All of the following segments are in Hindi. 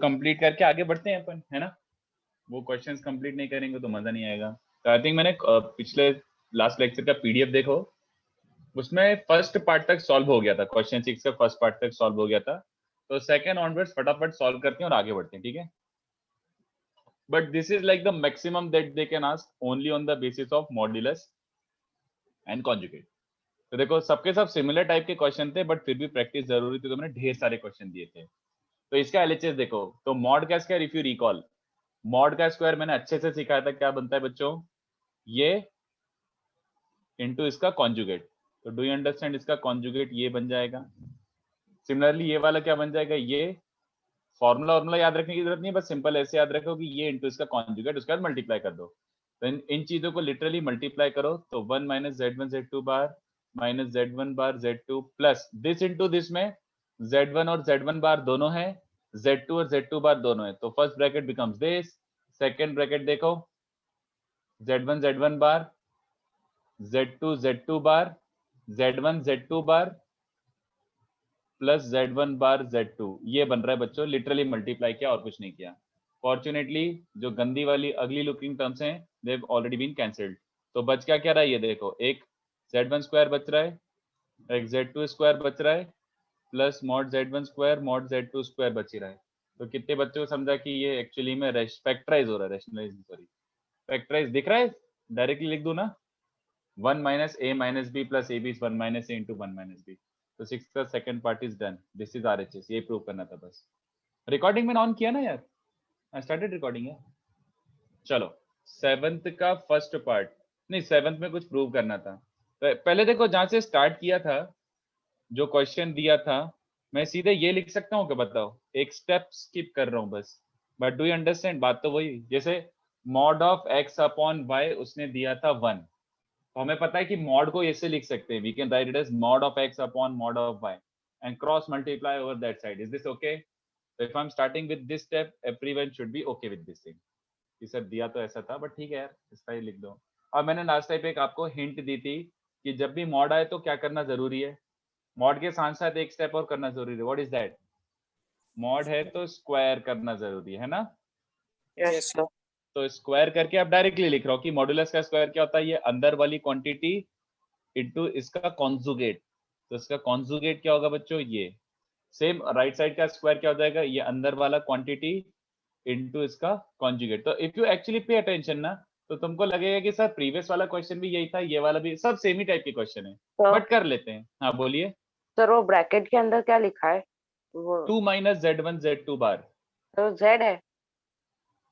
कंप्लीट करके आगे बढ़ते हैं अपन, है ना। वो क्वेश्चंस कंप्लीट नहीं करेंगे तो मजा नहीं आएगा। तो आई थिंक मैंने पिछले लास्ट लेक्चर का पीडीएफ देखो, उसमें फर्स्ट पार्ट तक सॉल्व हो गया था, क्वेश्चन 6 का फर्स्ट पार्ट तक सॉल्व हो गया था। तो सेकंड ऑनवर्ड्स फटाफट सॉल्व करते हैं और आगे बढ़ते हैं, ठीक है। But this is like the maximum that they can ask only on the basis of modulus and conjugate. तो देखो सबके सब सिमिलर टाइप के क्वेश्चन थे, बट फिर भी प्रैक्टिस जरूरी थी, तो मैंने ढेर सारे क्वेश्चन दिए थे। तो इसका एलएचएस देखो, तो मॉड का square, if you recall, mod का स्क्वायर मैंने अच्छे से सिखाया था, क्या बनता है बच्चों, ये इनटू इसका कॉन्जुगेट। तो डू यू अंडरस्टैंड, इसका कॉन्जुगेट ये बन जाएगा। सिमिलरली ये वाला क्या बन जाएगा, ये फॉर्मूला याद रखने की जरूरत नहीं है, बस सिंपल ऐसे याद रखो कि ये इनटू इसका कॉन्जुगेट, उसके बाद मल्टीप्लाई कर दो। तो इन चीजों को लिटरली मल्टीप्लाई करो, तो 1 minus z1 z2 bar minus z1 bar z2 plus this into this में z1 और z1 बार दोनों है, z2 और z2 बार दोनों है। तो first bracket becomes this, second bracket देखो z1 z1 बार z2 z2 बार z1 z2 बार प्लस z1 बार z2, ये बन रहा है बच्चों, लिटरली मल्टीप्लाई किया और कुछ नहीं किया। फॉर्चुनेटली जो गंदी वाली अगली लुकिंग टर्म्स हैं they have already been cancelled. तो बच क्या रहा है, ये देखो, एक z1 स्क्वायर बच रहा है, एक z2 स्क्वायर बच रहा है, plus mod z1 square mod z2 square बच ही रहा है। तो कितने बच्चों को समझा कि ये एक्चुअली में फैक्टराइज हो रहा है, रैशनलाइज सॉरी फैक्टराइज दिख रहा है, डायरेक्टली लिख दू ना, 1 minus a minus b plus ab is 1 minus a into 1 minus b। तो 6 का second part is done, this is RHS, ये प्रूव करना था बस। रिकॉर्डिंग मैंने ऑन किया ना यार, आई स्टार्टेड रिकॉर्डिंग है। चलो 7th का फर्स्ट पार्ट, नहीं 7th में कुछ प्रूव करना था। तो पहले देखो जहां से स्टार्ट किया था, जो क्वेश्चन दिया था, मैं सीधे ये लिख सकता हूँ क्या, बताओ, एक स्टेप स्किप कर रहा हूँ बस। बट डू यू अंडरस्टैंड, बात तो वही, जैसे mod of x upon y उसने दिया था 1, तो हमें पता है कि मॉड को ऐसे लिख सकते हैं, we can write it as mod of x upon mod of y and cross multiply over that side. Is this okay? So if I'm starting with this step, everyone should be okay with this thing. कि सर दिया तो ऐसा था, बट ठीक है यार, इसका ही लिख दो। और मैंने लास्ट टाइम एक आपको हिंट दी थी कि जब भी मॉड आए तो क्या करना जरूरी है, मॉड के साथ साथ एक स्टेप और करना जरूरी है। What is that? मॉड है तो स्क्वायर करना जरूरी है ना। Yes sir. तो स्क्वायर करके आप डायरेक्टली लिख रहा हो कि मॉड्यूलस का स्क्वायर क्या होता है, ये अंदर वाली क्वांटिटी इनटू इसका कॉन्जुगेट। तो इसका कॉन्जुगेट क्या होगा बच्चों, ये सेम राइट साइड का स्क्वायर क्या हो जाएगा, ये अंदर वाला क्वांटिटी इनटू इसका कॉन्जुगेट। तो if you actually pay attention ना, तो तुमको लगेगा कि सर प्रीवियस वाला क्वेश्चन भी यही था, ये वाला भी, सब सेम ही टाइप के क्वेश्चन है, बट कर लेते हैं। हाँ बोलिए सर। वो ब्रैकेट के अंदर क्या लिखा है वो? 2 माइनस z1 z2 बार। तो z है।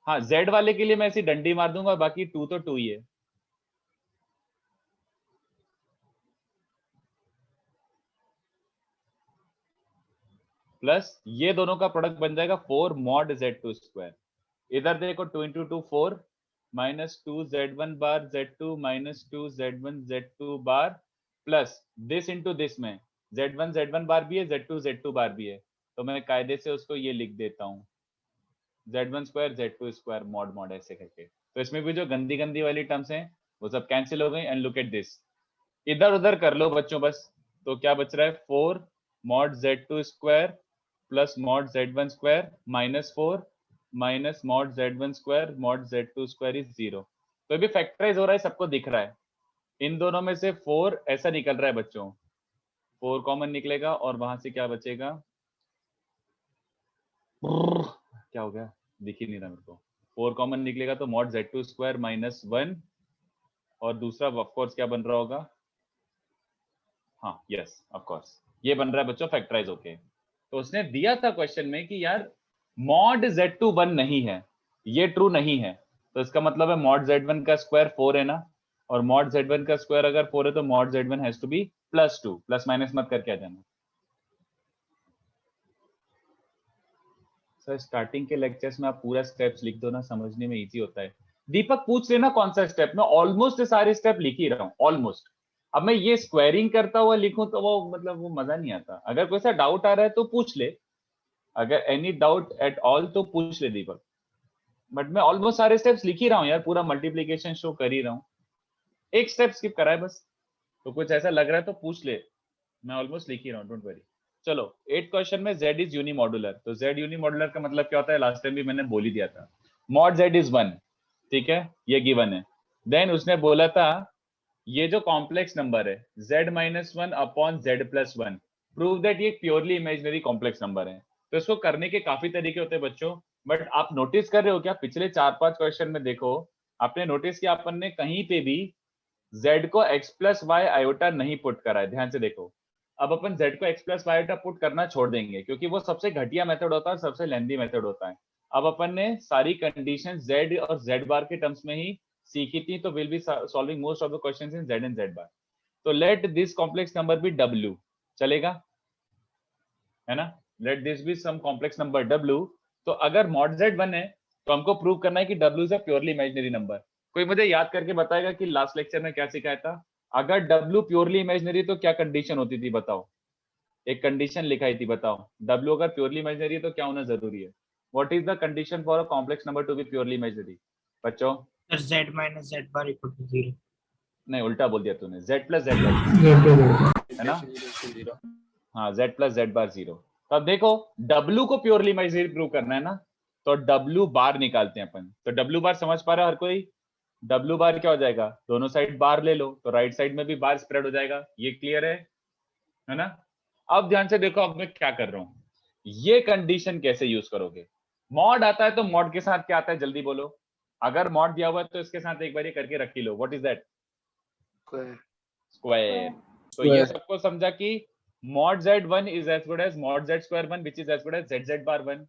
हाँ z वाले के लिए मैं ऐसी डंडी मार दूंगा, बाकी 2 तो 2 ही है। प्लस ये दोनों का प्रोडक्ट बन जाएगा 4 मॉड z2 स्क्वायर। इधर देखो 2 into 2 4 minus 2 z1 bar z2 minus 2 z1 z2 bar plus this into this में z1 z1 बार भी है, z2 z2 बार भी है। तो मैं कायदे से उसको ये लिख देता हूँ z1 square z2 square mod mod ऐसे करके। तो इसमें भी जो गंदी गंदी वाली टर्म्स हैं वो सब कैंसिल हो गई। एंड लुक एट दिस, इधर उधर कर लो बच्चों बस। तो क्या बच रहा है, 4 mod z2 square plus mod z1 square minus 4 minus mod z1 square mod z2 square is 0। तो भी फैक्टराइज हो रहा है, सबको दिख रहा है। इन दोनों में से 4 ऐसा निकल रहा है बच्चों, 4 कॉमन निकलेगा और वहां से क्या बचेगा, क्या हो गया, दिख ही नहीं रहा मेरे को। 4 कॉमन निकलेगा तो मॉड z2 स्क्वायर माइनस 1 और दूसरा ऑफ कोर्स क्या बन रहा होगा, हाँ यस ऑफ कोर्स ये बन रहा है बच्चों फैक्टराइज होके। तो उसने दिया था क्वेश्चन में कि यार मॉड z2 1 नहीं है, ये ट्रू नहीं है। तो इसका मतलब है मॉड z1 का स्क्वायर 4 है ना, और मॉड z1 का स्क्वायर अगर 4 है तो mod z1 has to be +2, plus minus मत करके आ जाना। सर स्टार्टिंग के लेक्चर्स में आप पूरा स्टेप्स लिख दो ना, समझने में इजी होता है। दीपक पूछ लेना कौन सा स्टेप, मैं ऑलमोस्ट सारे स्टेप लिख ही रहा हूँ ऑलमोस्ट। अब मैं ये स्क्वायरिंग करता हुआ लिखूं तो वो मतलब वो मजा नहीं आता। अगर कोई सा डाउट आ रहा है तो पूछ ले, अगर एनी डाउट एट ऑल तो पूछ ले दीपक। बट मैं ऑलमोस्ट सारे स्टेप्स लिख ही रहा हूँ यार, पूरा मल्टीप्लीकेशन शो कर ही रहा हूँ, एक स्टेप स्किप करा है बस। तो कुछ ऐसा लग रहा है तो पूछ ले, मैं ऑलमोस्ट लिख ही रहा हूँ, डोंट वरी। चलो 8 क्वेश्चन में z इज यूनिमॉड्यूलर, तो z यूनिमॉड्यूलर का मतलब क्या होता है, लास्ट टाइम भी मैंने बोल ही दिया था, मॉड z इज 1, ठीक है, ये गिवन है। देन उसने बोला था ये जो कॉम्प्लेक्स नंबर है z-1 upon z+1, prove that ये प्योरली इमेजिनरी कॉम्प्लेक्स नंबर है। तो इसको करने के काफी तरीके होते हैं बच्चों, बट आप नोटिस कर रहे हो क्या, पिछले 4-5 क्वेश्चन में देखो, आपने नोटिस किया अपन ने कहीं पे भी z को x+y आयोटा नहीं पुट करा है, ध्यान से देखो। अब अपन z को x+y आयोटा पुट करना छोड़ देंगे, क्योंकि वो सबसे घटिया मेथड होता है, सबसे लेंथी मेथड होता है। अब अपन ने सारी कंडीशन z और z बार के टर्म्स में ही सीखी थी, तो will be solving most of the questions in z and z bar. तो let this complex number be w, चलेगा, है ना, let this be some complex number w। तो अगर मॉड z 1 है तो हमको प्रूव करना है कि w is a purely imaginary number. कोई मुझे याद करके बताएगा कि लास्ट लेक्चर में क्या सिखाया था, अगर w प्योरली इमेजिनरी तो क्या कंडीशन होती थी, बताओ, एक कंडीशन लिखाई थी, बताओ w अगर प्योरली इमेजिनरी है तो क्या होना जरूरी है, what is the condition for a complex number to be purely imaginary बच्चों? z minus z bar equal to 0. नहीं, उल्टा बोल दिया तूने, z प्लस z बार, है ना, हाँ, z प्लस z बार 0। तो अब देखो w को प्योरली इमेजिनरी प्रूव करना है ना, तो w बार निकालते हैं अपन। तो w बार समझ पा रहा है हर कोई, w बार क्या हो जाएगा, दोनों साइड बार ले लो तो राइट साइड में भी बार स्प्रेड हो जाएगा, ये क्लियर है ना। अब ध्यान से देखो, अब मैं क्या कर रहा हूं, ये कंडीशन कैसे यूज करोगे। मॉड आता है तो मॉड के साथ क्या आता है, जल्दी बोलो, अगर मॉड दिया हुआ है तो इसके साथ एक बार ये करके रख ही लो, व्हाट इज दैट, स्क्वायर। तो ये सबको समझा कि mod z1 is as good as mod z square 1 which is as good as zz bar 1,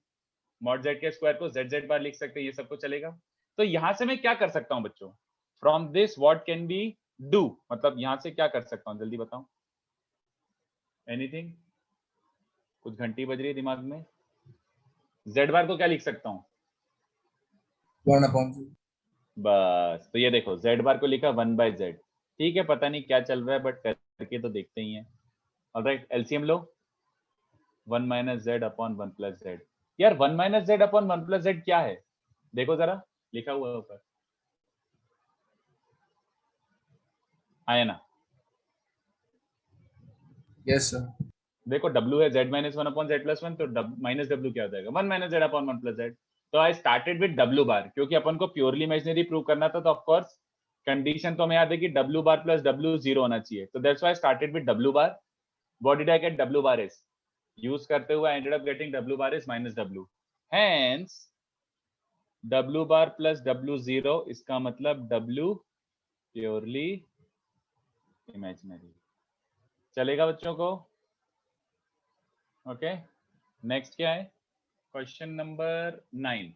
mod z के स्क्वायर को zz बार लिख सकते हैं, ये सबको चलेगा। तो यहां से मैं क्या कर सकता हूं बच्चों, from this what can be do, मतलब यहां से क्या कर सकता हूं, जल्दी बताओ, एनीथिंग, कुछ घंटी बज रही है दिमाग में। z बार को क्या लिख सकता हूं, 1/z। बस, तो ये देखो z बार को लिखा 1/z, ठीक है, पता नहीं क्या चल रहा है बट करके तो देखते ही हैं। ऑलराइट, एलसीएम लो, 1 - z अपॉन 1 + z। यार 1 - z अपॉन 1 + z क्या है, देखो जरा, लिखा हुआ है ऊपर, आया ना, यस सर। देखो w है z - 1 अपॉन z + 1, तो माइनस w क्या हो जाएगा, 1 - z अपॉन 1 + z। तो आई स्टार्टेड विद w बार, क्योंकि अपन को प्योरली इमेजिनरी प्रूव करना था, तो ऑफ कोर्स कंडीशन तो हमें याद है कि w बार प्लस w 0 होना चाहिए, तो that's why started with w bar. What did I get, w bar is, use करते हुए I ended up getting w bar is -w, hence w bar plus w 0, इसका मतलब w प्योरली इमेजिनरी, चलेगा बच्चों को, ओके। नेक्स्ट क्या है, क्वेश्चन नंबर 9।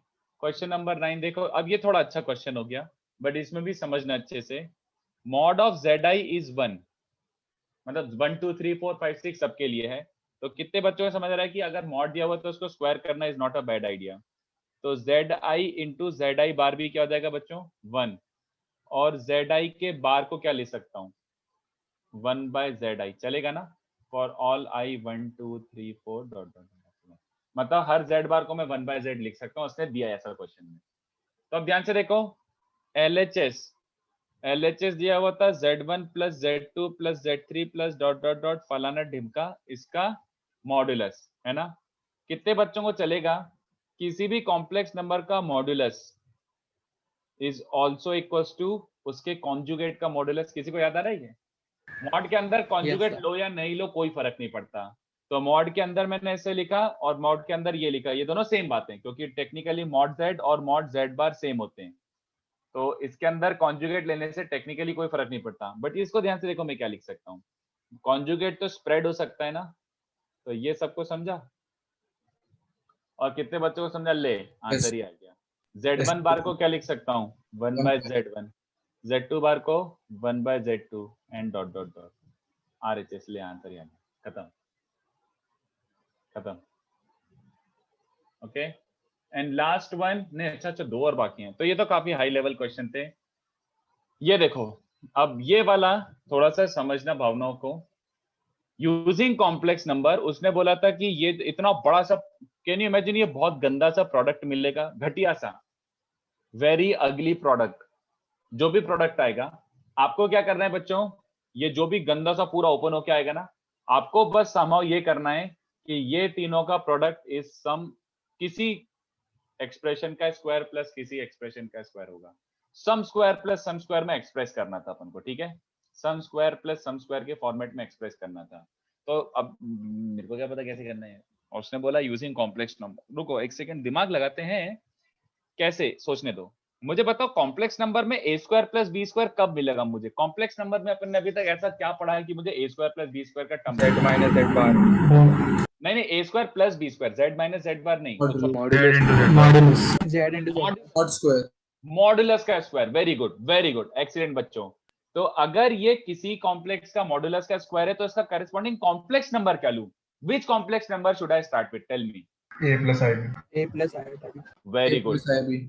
क्वेश्चन नंबर 9 देखो, अब ये थोड़ा अच्छा क्वेश्चन हो गया, बट इसमें भी समझना अच्छे से। मॉड ऑफ zi इज 1, मतलब 1 2 3 4 5 6 सबके लिए है, तो कितने बच्चों को समझ रहा है कि अगर मॉड दिया हुआ तो उसको स्क्वायर करना is not a bad idea. तो zi इंटू zi बार भी क्या हो जाएगा बच्चों, 1, और zi के बार को क्या ले सकता हूँ, 1/zi, चलेगा ना, for all i 1 2 3 4 dot dot, मतलब हर z बार को मैं 1/z लिख सकता हूँ, उसने दिया ऐसा क्वेश्चन में। तो अब ध्यान से देखो, LHS दिया हुआ था z1 + z2 + z3 + dot dot dot फलाना ढिमका, इसका मॉड्यूलस, है ना। कितने बच्चों को चलेगा, किसी भी कॉम्प्लेक्स नंबर का modulus is also equals to उसके कॉन्जुगेट का मॉड्यूलस, किसी को याद आ रहा है ये? मॉड के अंदर कॉन्जुगेट लो या नहीं लो कोई फर्क नहीं पड़ता, तो मॉड के अंदर मैंने ऐसे लिखा और मॉड के अंदर ये लिखा, ये दोनों सेम बातें, क्योंकि टेक्निकली मॉड z और मॉड z बार सेम होते हैं, तो इसके अंदर कॉन्जुगेट लेने से टेक्निकली कोई फर्क नहीं पड़ता। बट इसको ध्यान से देखो, मैं क्या लिख सकता हूँ, कॉन्जुगेट तो स्प्रेड हो सकता है ना, तो ये सबको समझा, और कितने बच्चों को समझा, ले आंसर ही आ गया। z1 बार को क्या लिख सकता हूँ, 1/z1, z2 बार को 1/z2 and dot dot dot, RHS, ले आंसर ही आ गया, खत्म खत्म, ओके। एंड लास्ट वन, नहीं अच्छा 2 और बाकी हैं, तो ये तो काफी हाई लेवल क्वेश्चन थे। ये देखो, अब ये वाला थोड़ा सा समझना भावनाओं को, यूजिंग कॉम्प्लेक्स नंबर, उसने बोला था कि ये इतना बड़ा सा, कैन यू इमेजिन, ये बहुत गंदा सा प्रोडक्ट मिलेगा, घटिया सा, वेरी अगली प्रोडक्ट, जो भी प्रोडक्ट आएगा आपको क्या करना है बच्चों, ये जो भी गंदा सा पूरा ओपन होके आएगा ना, आपको बस समाव ये करना है कि ये तीनों का प्रोडक्ट इज सम किसी एक्सप्रेशन का स्क्वायर प्लस किसी एक्सप्रेशन का स्क्वायर होगा। सम स्क्वायर प्लस सम स्क्वायर में एक्सप्रेस करना था अपन को, ठीक है, सम स्क्वायर प्लस सम स्क्वायर के फॉर्मेट में एक्सप्रेस करना था। तो अब मेरे को क्या पता कैसे करना है, और उसने बोला यूजिंग कॉम्प्लेक्स नंबर। रुको एक सेकंड, दिमाग लगाते हैं, कैसे सोचने दो। मुझे बताओ कॉम्प्लेक्स नंबर में ए स्क्वायर प्लस बी स्क्वायर कब मिलेगा मुझे? कॉम्प्लेक्स नंबर में अपन ने अभी तक ऐसा क्या पढ़ा है कि मुझे A square plus B square का term Z minus Z bar. नहीं नहीं, A square plus B square, Z minus Z bar नहीं, Modulus. Z into Z. Mod square. Modulus का स्क्वायर। वेरी गुड, एक्सीलेंट बच्चों। तो अगर ये किसी कॉम्प्लेक्स का मॉडुलस का स्क्वायर है तो इसका करस्पॉन्डिंग कॉम्प्लेक्स नंबर क्या लूं? Which complex number should I start with? Tell me. A plus IB. A plus iota. Very A good. plus IB.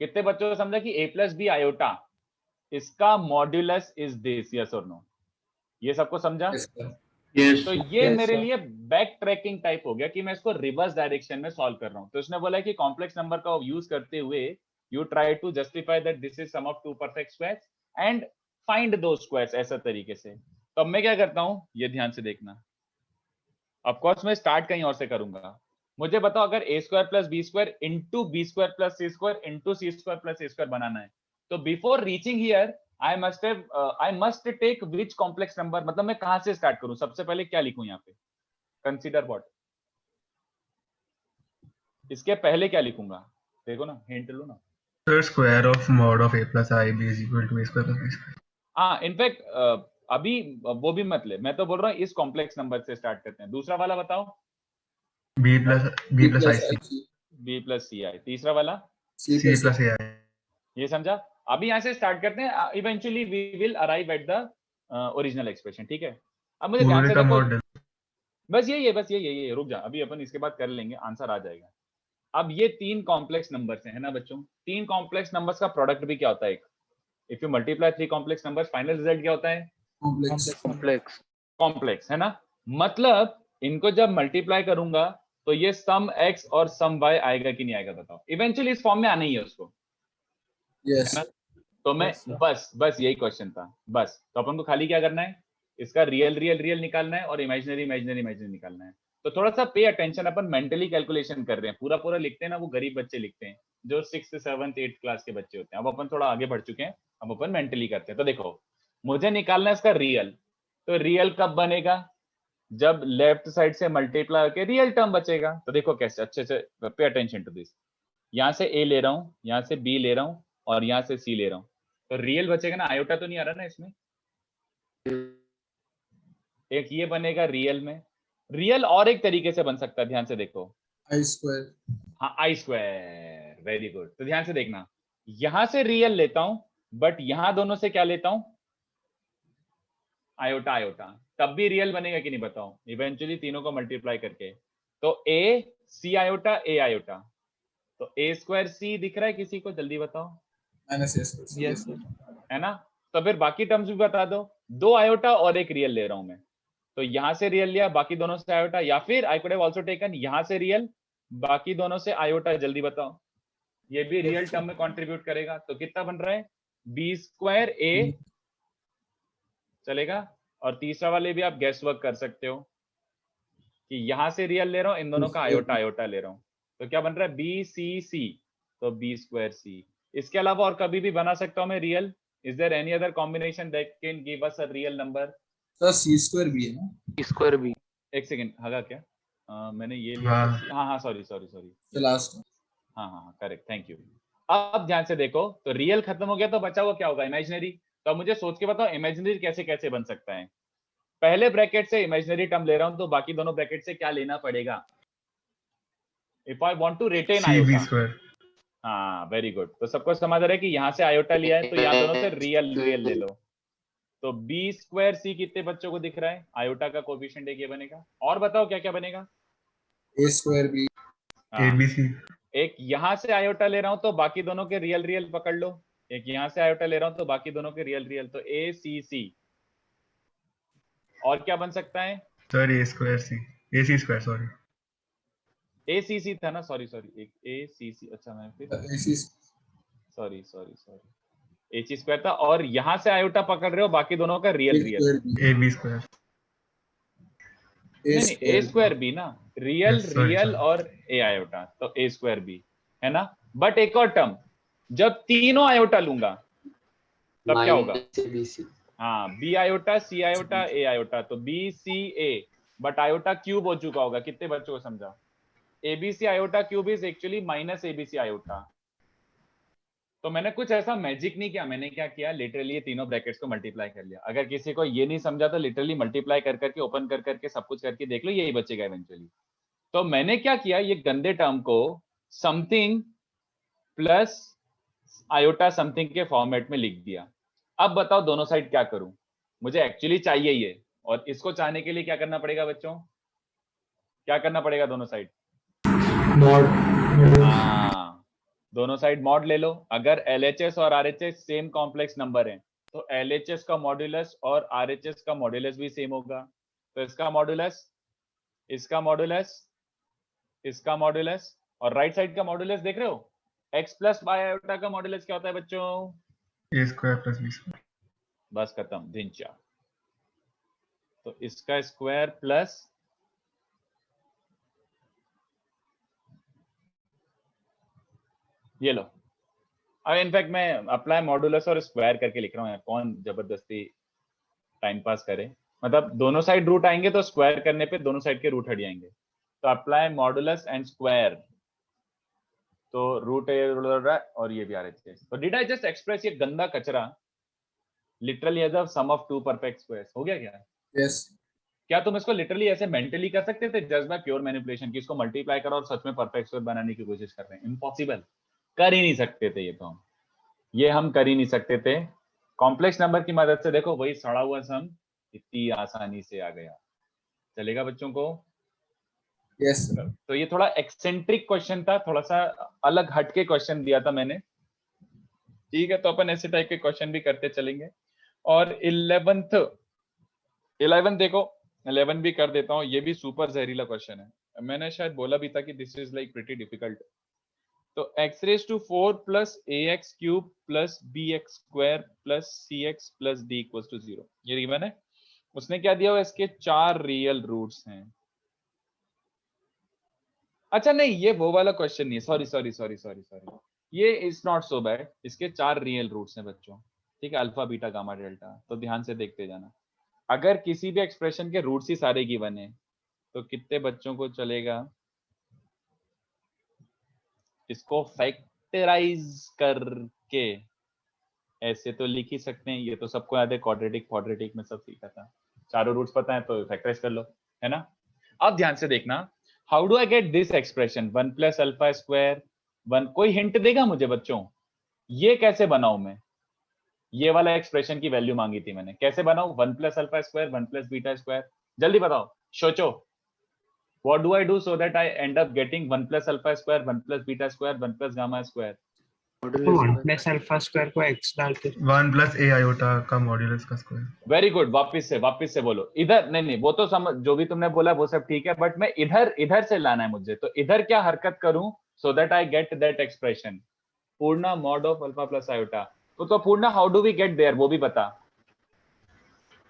कितने बच्चों को समझा कि a प्लस बी आयोटा इसका मॉड्यूलस इज दिस, यस और नो? ये सबको समझा? Yes, sir. तो ये Yes, मेरे sir. लिए बैक ट्रैकिंग टाइप हो गया कि मैं इसको रिवर्स डायरेक्शन में सॉल्व कर रहा हूं। तो उसने बोला कि कॉम्प्लेक्स नंबर का यूज करते हुए you try to justify that this is sum of two perfect squares and find दो स्क्वायर्स, ऐसा तरीके से। तो अब मैं क्या करता हूं, ये ध्यान से देखना। ऑफ कोर्स मैं स्टार्ट कहीं और से करूंगा। मुझे बताओ अगर A square plus B square into B square plus C square into C square plus A square बनाना है, तो before reaching here I must take which complex number, मतलब मैं कहां से स्टार्ट करूं? सबसे पहले क्या लिखूं यहाँ पे? कंसीडर व्हाट, इसके पहले क्या लिखूंगा? देखो ना, हिंट लो ना। The square of mod of A plus IB is equal to A square plus B square. हाँ, इनफैक्ट अभी वो भी मत ले, मैं तो बोल रहा हूँ इस कॉम्प्लेक्स नंबर से स्टार्ट करते हैं। दूसरा वाला बताओ, B plus IC. B plus C I. तीसरा वाला C plus AI. ये समझा? अभी यहाँ से स्टार्ट करते हैं, eventually we will arrive at the original expression, ठीक है? अब मुझे ध्यान से Purita देखो, model. बस यही, रुक जा, अभी अपन इसके बाद कर लेंगे, आंसर आ जाएगा। अब ये तीन कॉम्प्लेक्स नंबर्स हैं, है ना बच्चों? तीन कॉम्प्लेक्स नंबर्स का प्रोडक्ट भी क्या होता है? If you multiply three complex numbers, final result क्या होता है? कॉम्प्लेक्स। कॉम्प्लेक्स, है ना? मतलब इनको जब मल्टीप्लाई करूंगा तो ये सम x और सम y आएगा कि नहीं आएगा? बताओ। इवेंचुअली इस फॉर्म में आना ही है उसको, Yes. है ना? तो मैं Yes, sir. बस यही क्वेश्चन था, बस। तो अपन को खाली क्या करना है, इसका रियल निकालना है और इमेजिनरी निकालना है। तो थोड़ा सा पे अटेंशन, अपन मेंटली कैलकुलेशन कर रहे हैं। पूरा लिखते हैं ना, वो गरीब बच्चे लिखते हैं जो 6th 7th 8th क्लास के बच्चे होते हैं। अब अपन थोड़ा आगे बढ़ चुके हैं, अब अपन मेंटली करते हैं। तो देखो, मुझे निकालना है इसका रियल। तो रियल कब बनेगा? जब लेफ्ट साइड से मल्टीप्लाई होकर रियल टर्म बचेगा। तो देखो कैसे, अच्छे से पे अटेंशन टू दिस। यहाँ से ए ले रहा हूँ, यहाँ से बी ले रहा हूँ और यहाँ से सी ले रहा हूँ, तो रियल बचेगा ना? आयोटा तो नहीं आ रहा ना इसमें? एक ये बनेगा रियल में। रियल और एक तरीके से बन सकता है, ध्यान से देखो। I square. हाँ, आई स्क्वायर, वेरी गुड। तो ध्यान से देखना, यहां से रियल लेता हूं, बट यहां दोनों से क्या लेता हूं? आयोटा। तब भी रियल बनेगा कि नहीं बताओ? इवेंचुअली तीनों को मल्टीप्लाई करके। तो ए सी आयोटा, ए आयोटा, तो ए स्क्वायर सी दिख रहा है किसी को? जल्दी बताओ। Minus A square. Yes, sir. है ना? तो फिर बाकी टर्म्स भी बता दो। दो आयोटा और एक रियल ले रहा हूं मैं, तो यहां से रियल लिया, बाकी दोनों से आयोटा, या फिर I could have also taken यहां से रियल, बाकी दोनों से आयोटा। जल्दी बताओ, ये भी रियल टर्म में कंट्रीब्यूट करेगा। तो कितना बन रहा है? बी स्क्वायर ए चलेगा। और तीसरा वाले भी आप गेस वर्क कर सकते हो कि यहां से रियल ले रहा हूं, इन दोनों का आयोटा ले रहा हूं, तो क्या बन रहा है? बी सी सी, तो बी स्क्वायर सी। इसके अलावा और कभी भी बना सकता हूं मैं real? Is there any other combination that can give us a real number? Sir, C square भी है ना? स्क्वायर भी। एक सेकंड, हगा क्या? मैंने ये लिया था। हाँ, सॉरी। The last one. हाँ, करेक्ट, थैंक यू। अब ध्यान से देखो, तो रियल खत्म हो गया, तो बचा हुआ क्या होगा? इमेजिनरी। तो अब मुझे सोच के बताओ, इमेजिनरी कैसे बन सकता है? पहले ब्रैकेट से इमेजिनरी टर्म ले रहा हूं, तो बाकी दोनों ब्रैकेट से क्या लेना पड़ेगा? If I want to retain C B iota. square. हाँ, वेरी गुड। तो सबको समझ आ रहा है कि यहाँ से आयोटा लिया है, तो यहाँ दोनों से रियल ले लो। तो बी स्क्वायर सी कितने बच्चों को दिख रहा है? आयोटा का कोएफिशिएंट एक ये बनेगा। और बताओ क्या बनेगा? A square B. हाँ, ABC. एक यहाँ से आयोटा ले रहा हूं तो बाकी दोनों के रियल पकड़ लो। एक यहाँ से आयोटा ले रहा हूं तो बाकी दोनों के रियल, तो ए सी सी। और क्या बन सकता है? Sir, A square C. AC square, sorry. ए सी सी था ना? सॉरी, एक ए सी सी। अच्छा, मैं फिर AC. सॉरी ए सी स्क्वायर था। और यहाँ से आयोटा पकड़ रहे हो, बाकी दोनों का real. A square B. AB square. नहीं, ए स्क्वायर बी ना, real Yes, sorry, real sorry. और ए आयोटा, तो ए स्क्वायर बी है ना। बट एक और टर्म, जब तीनों आयोटा लूंगा तब क्या होगा? ABC. हाँ, B iota C iota A iota, तो B C A, but iota cube हो चुका होगा। कितने बच्चों को समझा? ABC iota cube is actually minus ABC iota. तो मैंने कुछ ऐसा मैजिक नहीं किया, मैंने क्या किया, लिटरली ये तीनों ब्रैकेट्स को मल्टीप्लाई कर लिया। अगर किसी को ये नहीं समझा तो लिटरली मल्टीप्लाई कर करके, ओपन कर करके, सब कुछ करके देख लो, यही बचेगा इवेंचुअली। तो मैंने क्या किया, ये गंदे टर्म को समथिंग प्लस आयोटा समथिंग के फॉर्मेट में लिख दिया। अब बताओ दोनों साइड क्या करूं? मुझे एक्चुअली चाहिए ये, और इसको चाहने के लिए क्या करना पड़ेगा बच्चों? क्या करना पड़ेगा दोनों साइड? Mod. हाँ, दोनों साइड मॉड ले लो। अगर LHS और RHS सेम कॉम्प्लेक्स नंबर है तो LHS का मॉड्यूलस और RHS का मॉड्यूलस भी सेम होगा। तो इसका मॉड्यूलस, इसका मॉड्यूलस, इसका मॉड्यूलस, और राइट साइड का मॉड्यूलस देख रहे हो? x प्लस वाई आयोटा का मॉड्यूलस क्या होता है बच्चों? A square plus B square. बस खत्म, धिंचा। तो इसका स्क्वायर प्लस ये लो। अब इनफैक्ट मैं अप्लाई मॉड्यूलस और स्क्वायर करके लिख रहा हूँ यार, कौन जबरदस्ती टाइम पास करे। मतलब दोनों साइड रूट आएंगे तो स्क्वायर करने पे दोनों साइड के रूट हट जाएंगे। तो अप्लाई मॉड्यूलस एंड स्क्वायर, तो रूट और ये भी RHS। तो डिड आई जस्ट एक्सप्रेस ये गंदा कचरा literally as a sum of two perfect squares? हो गया क्या? Yes. क्या तुम इसको लिटरली ऐसे मेंटली कर सकते थे जस्ट बाय प्योर मैनिपुलेशन की इसको मल्टीप्लाई करो और सच में परफेक्ट स्क्वायर बनाने की कोशिश कर रहे हैं? इम्पॉसिबल, कर ही नहीं सकते थे ये। तो हम कर ही नहीं सकते थे। कॉम्प्लेक्स नंबर की मदद से देखो, वही सड़ा हुआ सम इतनी आसानी से आ गया। चलेगा बच्चों को? Yes. तो ये थोड़ा एक्सेंट्रिक क्वेश्चन था, थोड़ा सा अलग हटके क्वेश्चन दिया था मैंने। ठीक है, तो अपन ऐसे टाइप के क्वेश्चन भी करते चलेंगे। और 11 देखो, 11 भी कर देता हूँ। ये भी सुपर जहरीला क्वेश्चन है, मैंने शायद बोला भी था कि this is like pretty difficult. तो x raise to 4 plus ax cube plus bx square plus cx plus d equals to 0, ये गिवन है। उसने क्या दिया हुआ? इसके 4 रियल रूट्स हैं। अच्छा नहीं, ये वो वाला क्वेश्चन नहीं है, सॉरी, ये इज नॉट सो बैड। इसके 4 रियल रूट्स हैं बच्चों, ठीक है, अल्फा बीटा गामा डेल्टा। तो ध्यान से देखते जाना। अगर किसी भी एक्सप्रेशन के रूट्स ही सारे गिवन है तो कितने बच्चों को चलेगा इसको फैक्टराइज करके? ऐसे तो लिख ही सकते हैं, ये तो सबको याद है, क्वाड्रेटिक में सब सीखा था। चारों रूट्स पता है तो फैक्टराइज कर लो, है ना। अब ध्यान से देखना, how do I get this expression 1 plus alpha square 1? कोई हिंट देगा मुझे बच्चों, ये कैसे बनाऊं मैं? ये वाला एक्सप्रेशन की वैल्यू मांगी थी मैंने, कैसे बनाऊं 1 plus alpha square 1 plus beta square? जल्दी बताओ, सोचो। What do I do so that I end up getting 1 plus alpha square 1 plus beta square 1 plus gamma square? तो 1 प्लस अल्फा स्क्वायर को x डाल के 1 plus A iota का मॉड्यूलस का स्क्वायर. वेरी गुड, वापस से बोलो। इधर नहीं, वो तो समझ, जो भी तुमने बोला वो सब ठीक है, बट मैं इधर से लाना है मुझे। तो इधर क्या हरकत करूं so that I get that expression? Purna mod of alpha plus iota। तो पूर्णा how do we get there वो भी बता,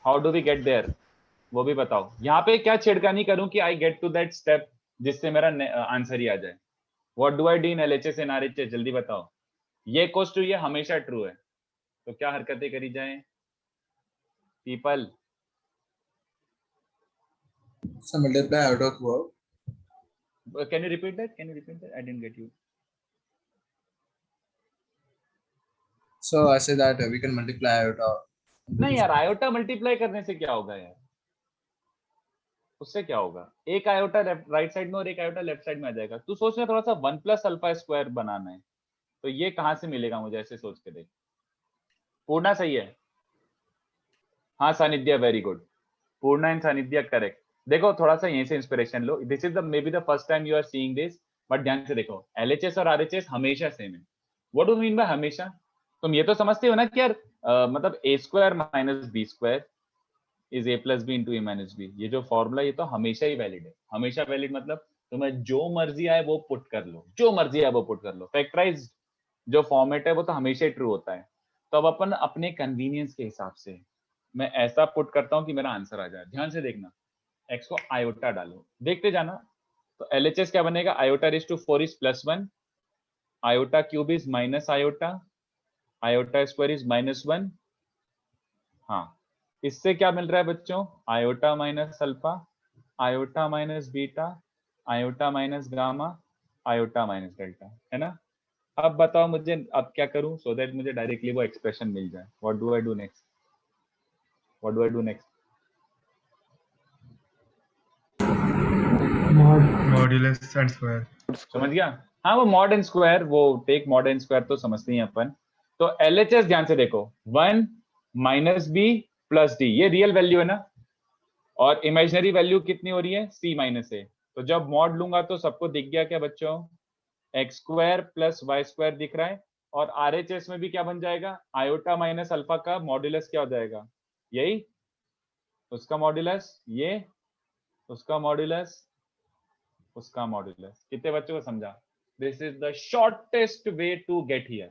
how do we get there वो भी बताओ। यहाँ पे क्या छेड़खानी करूं कि I get to that step जिससे मेरा आंसर ही आ जाए? What do I do in LHS and RHS? जल्दी बताओ। ये कोस टू ये हमेशा ट्रू है, तो क्या हरकतें करी जाएं people? So multiply out of verb. Can you repeat that? I didn't get you. So I say that we can multiply iota. नहीं यार, आयोटा मल्टीप्लाई करने से क्या होगा यार? उससे क्या होगा? एक आयोटा राइट साइड में और एक आयोटा लेफ्ट साइड में आ जाएगा। तू सोच रहा थोड़ा सा 1 प्लस अल्फा स्क्वायर बनाना है, तो ये कहां से मिलेगा मुझे? ऐसे सोच के देख। पूर्णा सही है? हाँ Sanidhya, very good. Purna and Sanidhya correct. देखो थोड़ा सा यहीं से इंस्पिरेशन लो। This is the may be the first time you are seeing this, but ध्यान से देखो, LHS और RHS हमेशा सेम है। व्हाट डू मीन बाय हमेशा? तुम ये तो समझते हो ना कि यार मतलब a square minus b square is a plus b into a minus b. ये जो फॉर्मूला ये तो हमेशा ही वैलिड है। हमेशा वैलिड मतलब तुम्हें जो मर्जी आए वो पुट कर लो, जो मर्जी आए वो पुट कर लो। फैक्टराइज जो फॉर्मेट है वो तो हमेशा ही ट्रू होता है। तो अब अपन अपने कन्वीनियंस के हिसाब से मैं ऐसा पुट करता हूं कि मेरा आंसर आ जाए। ध्यान से देखना, x को आयोटा डालो, देखते जाना। तो LHS क्या बनेगा, iota raise to 4 is +1, iota cube is minus iota, iota square is -1। हाँ, इससे क्या मिल रहा है बच्चों, iota minus alpha, iota minus beta, iota minus gamma, iota minus delta, है ना। अब बताओ मुझे अब क्या करूं सो दैट मुझे डायरेक्टली वो एक्सप्रेशन मिल जाए। What do I do next, what do I do next? Modulus and square. समझ गया। हाँ, वो मॉड एंड स्क्वायर, वो टेक मॉड एंड स्क्वायर तो समझते ही हैं अपन। तो LHS ध्यान से देखो, 1 - b + d, ये रियल वैल्यू है ना, और इमेजिनरी वैल्यू कितनी हो रही है, c - a। तो जब मॉड लूंगा तो सबको दिख गया क्या बच्चों, x² + y² दिख रहा है। और RHS में भी क्या बन जाएगा, आयोटा माइनस अल्फा का मॉड्यूलस क्या हो जाएगा, यही उसका मॉड्यूलस, ये उसका मॉड्यूलस, उसका मॉड्यूलस। कितने बच्चों को समझा? This is the shortest way to get here,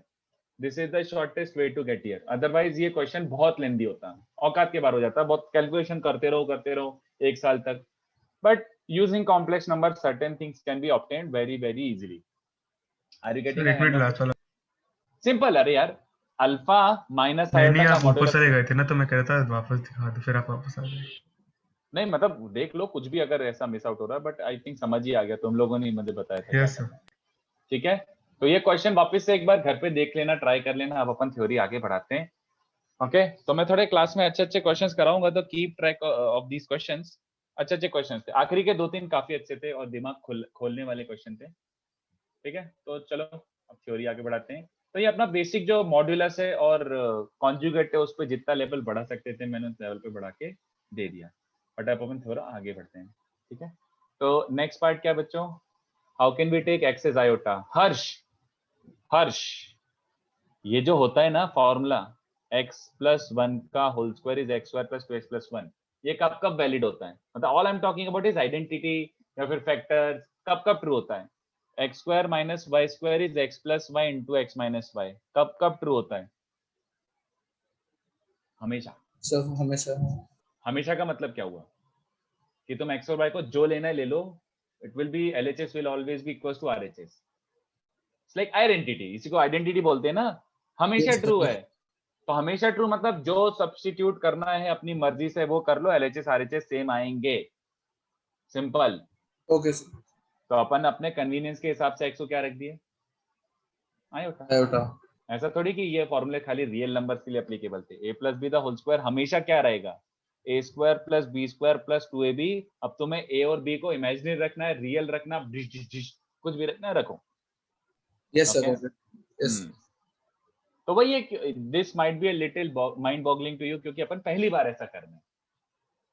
this is the shortest way to get here. Otherwise ये क्वेश्चन बहुत लेंदी होता है, औकात के बाहर हो जाता है, बहुत कैलकुलेशन करते रहो 1 साल तक। But using complex number certain things can be obtained very very easily. Are you getting? एक मिनट लास्ट वाला। सिंपल, अरे यार, अल्फा माइनस नहीं आयोटा का आप ऊपर मॉड्यूलस। से गए थे ना, तो मैं कह रहा था वापस दिखा दो, फिर आप वापस आ गए। नहीं मतलब देख लो, कुछ भी अगर ऐसा मिस आउट हो रहा है, बट आई थिंक समझ ही आ गया, तुम लोगों ने मुझे बताया था क्या यस सर। करना है। ठीक है, तो ये क्वेश्चन वापस से एक बार घर पे देख लेना, ट्राई कर लेना। अब अपन थ्योरी आगे बढ़ाते हैं। ओके, तो मैं थोड़े क्लास में अच्छे क्वेश्चंस कराऊंगा, तो keep track of these questions. अच्छे क्वेश्चंस थे, आखिरी के 2-3 काफी अच्छे थे और दिमाग खोलने वाले क्वेश्चन थे। ठीक है, तो चलो अब थ्योरी आगे बढ़ाते हैं। तो ये अपना बेसिक जो मॉड्यूलस है और कॉन्जुगेट है, उस पर जितना लेवल बढ़ा सकते थे मैंने उस लेवल पे बढ़ा के दे दिया। बट अब अपन थोड़ा आगे बढ़ते हैं। ठीक है, तो नेक्स्ट पार्ट क्या बच्चों, how can we take X as iota. Harsh, ये जो होता है ना फॉर्मूला, x+1 का whole square is x² + 2x+1, ये कब कब वैलिड होता है, मतलब all I am talking about is identity या फिर फैक्टर्स, कब कब ट्रू होता है। x² - y² is x + y × x - y, कब कब ट्रू होता है, हमेशा। सर हमेशा। हमेशा का मतलब क्या हुआ कि तुम x और y को जो लेना है ले लो, it will be LHS will always be equal to RHS। It's like identity, इसी को आइडेंटिटी बोलते हैं ना, हमेशा Yes, ट्रू sir. है। तो हमेशा ट्रू मतलब जो सब्स्टिट्यूट करना है अपनी मर्जी से वो कर लो, LHS RHS सेम आएंगे, सिंपल। Okay, sir. तो अपन अपने कन्वीनियंस के हिसाब से x को क्या रख दिए, आयोटा। Iota. ऐसा थोड़ी कि ये फॉर्मूले खाली रियल नंबर्स के लिए एप्लीकेबल थे। a + b the whole square हमेशा क्या रहेगा, a² + b² + 2ab। अब तुम्हें a और b को इमेजिनरी रखना है, रियल रखना, कुछ भी रखना है, रखो। Yes, sir. Okay. Okay. Yes. तो वही है, this might be a little mind boggling to you, क्योंकि अपन पहली बार ऐसा कर रहे हैं,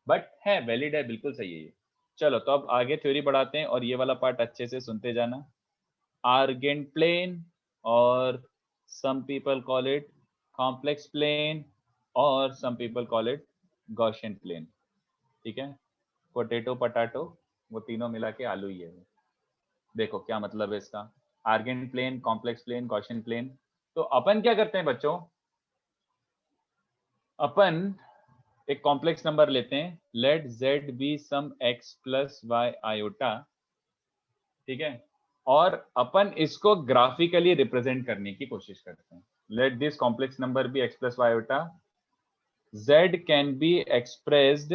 बट है वैलिड है, बिल्कुल सही है ये। चलो तो अब आगे थ्योरी बढ़ाते हैं, और ये वाला पार्ट अच्छे से सुनते जाना। आर्गेंट प्लेन, और some people call it complex plane, और some people call it Gaussian plane. ठीक है, पोटैटो पटाटो, वो तीनों मिला के आलू ही है। देखो क्या मतलब है इसका, Argand plane, complex plane, Gaussian plane. तो अपन क्या करते हैं बच्चों, अपन एक कॉम्प्लेक्स नंबर लेते हैं, let z be some x + y iota. ठीक है, और अपन इसको ग्राफिकली रिप्रेजेंट करने की कोशिश करते हैं। Let this complex number be x + y iota, z can be expressed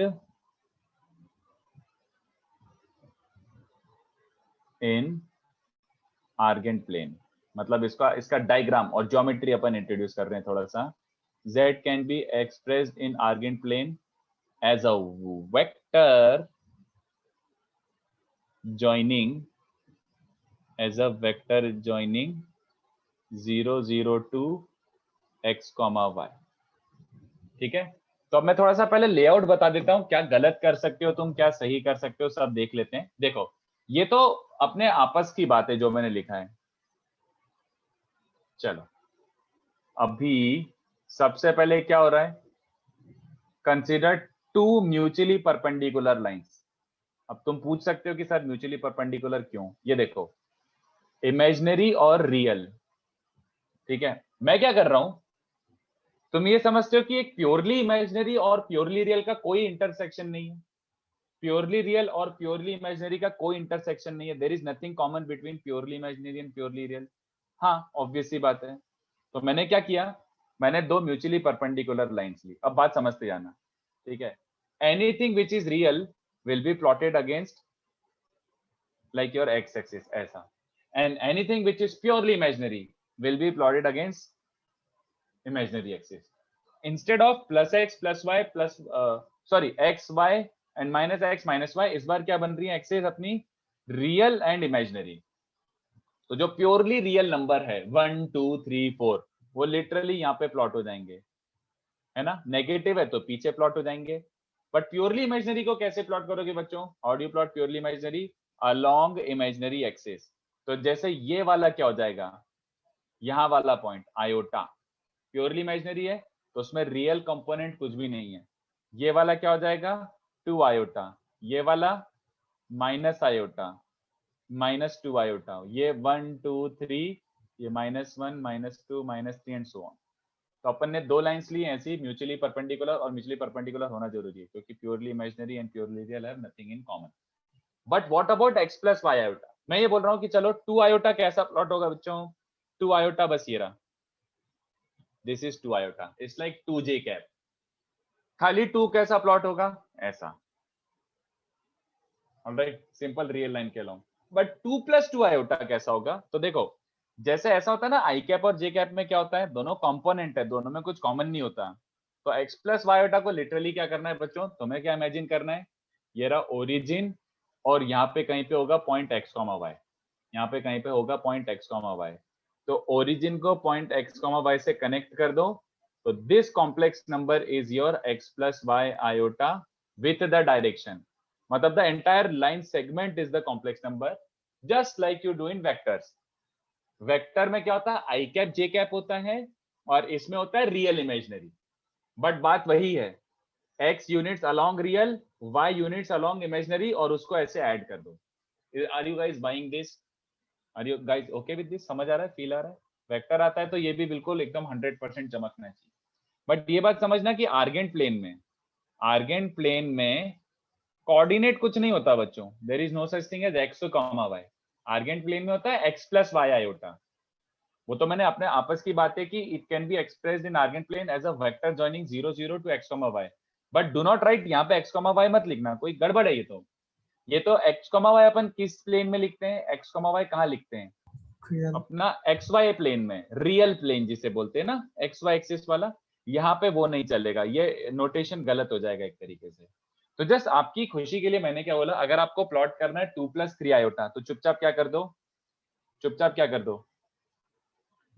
in Argand plane. मतलब इसका डायग्राम और ज्योमेट्री अपन इंट्रोड्यूस कर रहे हैं थोड़ा सा। z can be expressed in argand plane as a vector joining 0, 0, 2 x, y। ठीक है, तो अब मैं थोड़ा सा पहले लेआउट बता देता हूं, क्या गलत कर सकते हो तुम, क्या सही कर सकते हो, सब देख लेते हैं। देखो ये तो अपने आपस की बात है जो मैंने लिखा है। चलो अभी सबसे पहले क्या हो रहा है, कंसीडर 2 म्यूचुअली परपेंडिकुलर लाइंस। अब तुम पूछ सकते हो कि सर म्यूचुअली परपेंडिकुलर क्यों, ये देखो इमेजिनरी और रियल। ठीक है, मैं क्या कर रहा हूं, तुम ये समझते हो कि एक प्योरली इमेजिनरी और प्योरली रियल का कोई इंटरसेक्शन नहीं है, प्योरली रियल और प्योरली इमेजिनरी का कोई इंटरसेक्शन नहीं है, there is nothing common between purely imaginary and purely real. हाँ ऑब्वियस सी बात है। तो मैंने क्या किया, मैंने दो म्यूचुअली परपेंडिकुलर लाइंस ली। अब बात समझते जाना, ठीक है। Anything which is real will be plotted against like your x-axis ऐसा, and anything which is purely imaginary will be plotted against imaginary axis. Instead of plus x plus y plus x y and minus y, इस बार क्या बन रही है एक्सेस अपनी रियल एंड इमेजिनरी। तो जो प्योरली रियल नंबर है 1 2 3 4 वो लिटरली यहाँ पे प्लॉट हो जाएंगे, है ना। नेगेटिव है तो पीछे प्लॉट हो जाएंगे। बट प्योरली इमेजिनरी को कैसे प्लॉट करोगे बच्चों? How do you plot purely imaginary? Along imaginary axis. तो जैसे ये वाला क्या हो जाएगा, यहाँ वाला पॉइंट आयोटा प्योरली इमेजिनरी है तो उसमें रियल कंपोनेंट कुछ भी नहीं है। ये वाला क्या हो जाएगा 2 आयोटा, ये वाला माइनस आयोटा माइनस 2 आयोटा, ये 1 2 3, ये -1 -2 -3 एंड सो ऑन। तो अपन ने दो लाइंस ली ऐसी, म्यूचुअली परपेंडिकुलर, और म्यूचुअली परपेंडिकुलर होना जरूरी है क्योंकि purely imaginary and purely real have nothing in common. But what about x plus y iota? मैं ये बोल रहा हूँ कि चलो 2 आयोटा कैसा प्लॉट होगा बच्चों? 2 आयोटा बस ये रहा, this is 2 iota, it's like 2j cap. खाली 2 कैसा प्लॉट होगा? ऐसा। ऑलराइट, सिंपल रियल लाइन के अलोंग। बट 2 प्लस 2 आयोटा कैसा होगा? तो देखो जैसे ऐसा होता है ना आई कैप और जे कैप में क्या होता है, दोनों कंपोनेंट है, दोनों में कुछ कॉमन नहीं होता। तो x प्लस y आयोटा को लिटरली क्या करना है बच्चों, तुम्हें क्या इमेजिन करना है, ये रहा ओरिजिन और यहाँ पे कहीं पे होगा पॉइंट x, y, यहाँ पे कहीं पे होगा पॉइंट x, y। तो ओरिजिन को पॉइंट x, y से कनेक्ट कर दो, तो this complex number is your x plus y iota with the direction. मतलब the entire line segment is the complex number, just like you do in vectors. Vector में क्या होता है, आई कैप जे कैप होता है और इसमें होता है रियल इमेजिनरी। बट बात वही है, x units along real, y units along imaginary, और उसको ऐसे ऐड कर दो। Are you guys buying this? Are you guys okay with this? समझ आ रहा है, फील आ रहा है? वेक्टर आता है तो ये भी बिल्कुल एकदम 100% चमकना चाहिए। बट ये बात समझना कि आर्गेंट प्लेन में कोऑर्डिनेट कुछ नहीं होता बच्चों, there is no such thing as x, y। आर्गेंट प्लेन में होता है x प्लस y आयोटा। वो तो मैंने अपने आपस की बातें की, it can be expressed in Argand plane as a vector joining 0 0 to x, y। But do not write यहाँ पे x, y मत लिखना, कोई गड़बड़ है ये तो x, y अपन किस प्लेन में लिखते हैं, x, y कहाँ लिखते हैं? अपना xy प्लेन में, रियल प्लेन जिसे बोलते हैं ना, xy एक्सिस वाला। यहाँ पे वो नहीं चलेगा, ये नोटेशन गलत हो जाएगा एक तरीके से। तो जस्ट आपकी खुशी के लिए मैंने क्या बोला, अगर आपको प्लॉट करना है 2 प्लस 3 आयोटा तो चुपचाप क्या कर दो,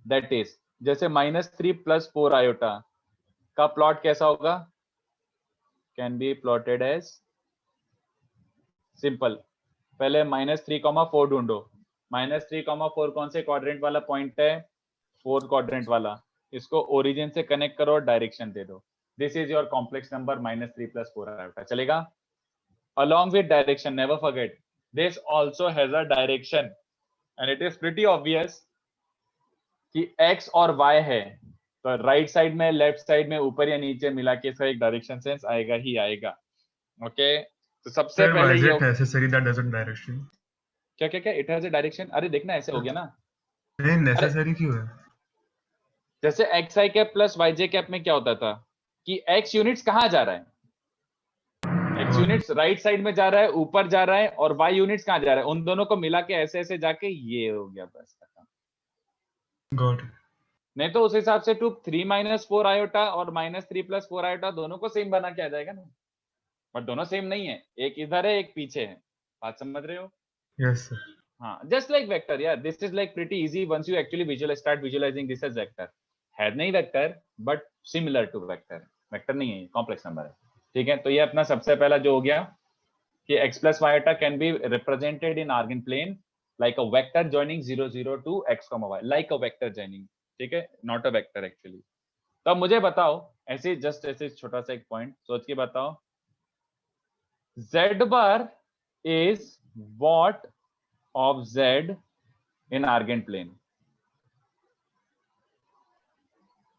दैट इज जैसे -3 प्लस 4 आयोटा का प्लॉट कैसा होगा, can be plotted as simple. पहले -3, 4 ढूंढो। -3, 4 कौन से क्वाड्रेंट वाला पॉइंट है? 4th क्वाड्रेंट वाला। इसको ओरिजिन से कनेक्ट करो और डायरेक्शन दे दो। This is your complex number -3 plus 4 iota. चलेगा? along with direction, never forget this also has a direction and it is pretty obvious कि x और y है तो राइट साइड में, लेफ्ट साइड में, ऊपर या नीचे मिला के इसका एक डायरेक्शन सेंस आएगा ही आएगा। ओके तो सबसे Sir, why पहले is ये it necessary that there's a direction? क्या इट हैज अ डायरेक्शन। अरे देखना ऐसे हो गया ना, नहीं necessary क्यों है? जैसे xi cap plus yj cap में क्या होता था कि x यूनिट्स कहाँ जा रहा है, x यूनिट्स राइट साइड में जा रहा है, ऊपर जा रहा है, और y यूनिट्स कहाँ जा रहा है, उन दोनों को मिला के ऐसे ऐसे जाके ये हो गया बस खत्म। Got it. नहीं तो उस हिसाब से 3 - 4 आयोटा और -3 + 4 आयोटा दोनों को सेम बना के आ जाएगा ना, बट दोनों सेम नहीं है, एक इधर है एक पीछे है। बात समझ रहे हो? Yes sir. हाँ, जस्ट लाइक वेक्टर यार, this is like pretty easy once you actually start visualizing this as vector. है नहीं vector but similar to vector. Vector नहीं है, कॉम्प्लेक्स नंबर है। ठीक है, तो ये अपना सबसे पहला जो हो गया कि x plus y iota can be represented in Argand plane like a vector joining 0 0 to x, y, like a vector joining. ठीक है, नॉट अ वेक्टर एक्चुअली। तो अब मुझे बताओ ऐसे जस्ट ऐसे छोटा सा एक पॉइंट सोच के बताओ, z bar is what of z in argent plane?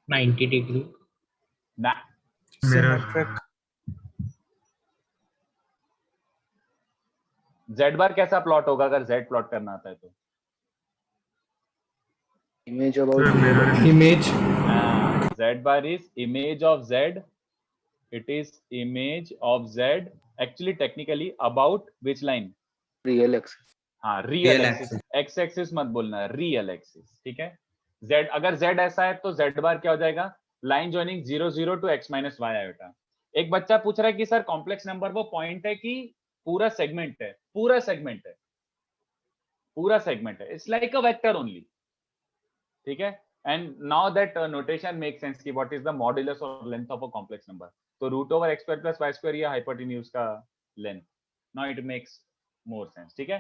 90 degree. ना, Mirror. Symmetric. जेड बार कैसा प्लॉट होगा अगर जेड प्लॉट करना आता है तो? Image So about mirror image. Image. Z bar is image of Z. It is image of Z. Actually, technically, about which line? real axis. हाँ, real Real axis. X axis मत बोलना, रियल एक्सिस. ठीक है. Z अगर Z ऐसा है तो Z बार क्या हो जाएगा? Line joining 0 0 to x minus y iota. एक बच्चा पूछ रहा है कि सर कॉम्प्लेक्स नंबर वो पॉइंट है कि पूरा सेगमेंट है? पूरा सेगमेंट है. पूरा सेगमेंट है. It's like a vector only. ठीक है. And now that notation makes sense कि what is the modulus of length of a complex number. तो root over x square plus y square ये hypotenuse का length. Now it makes more sense. ठीक है.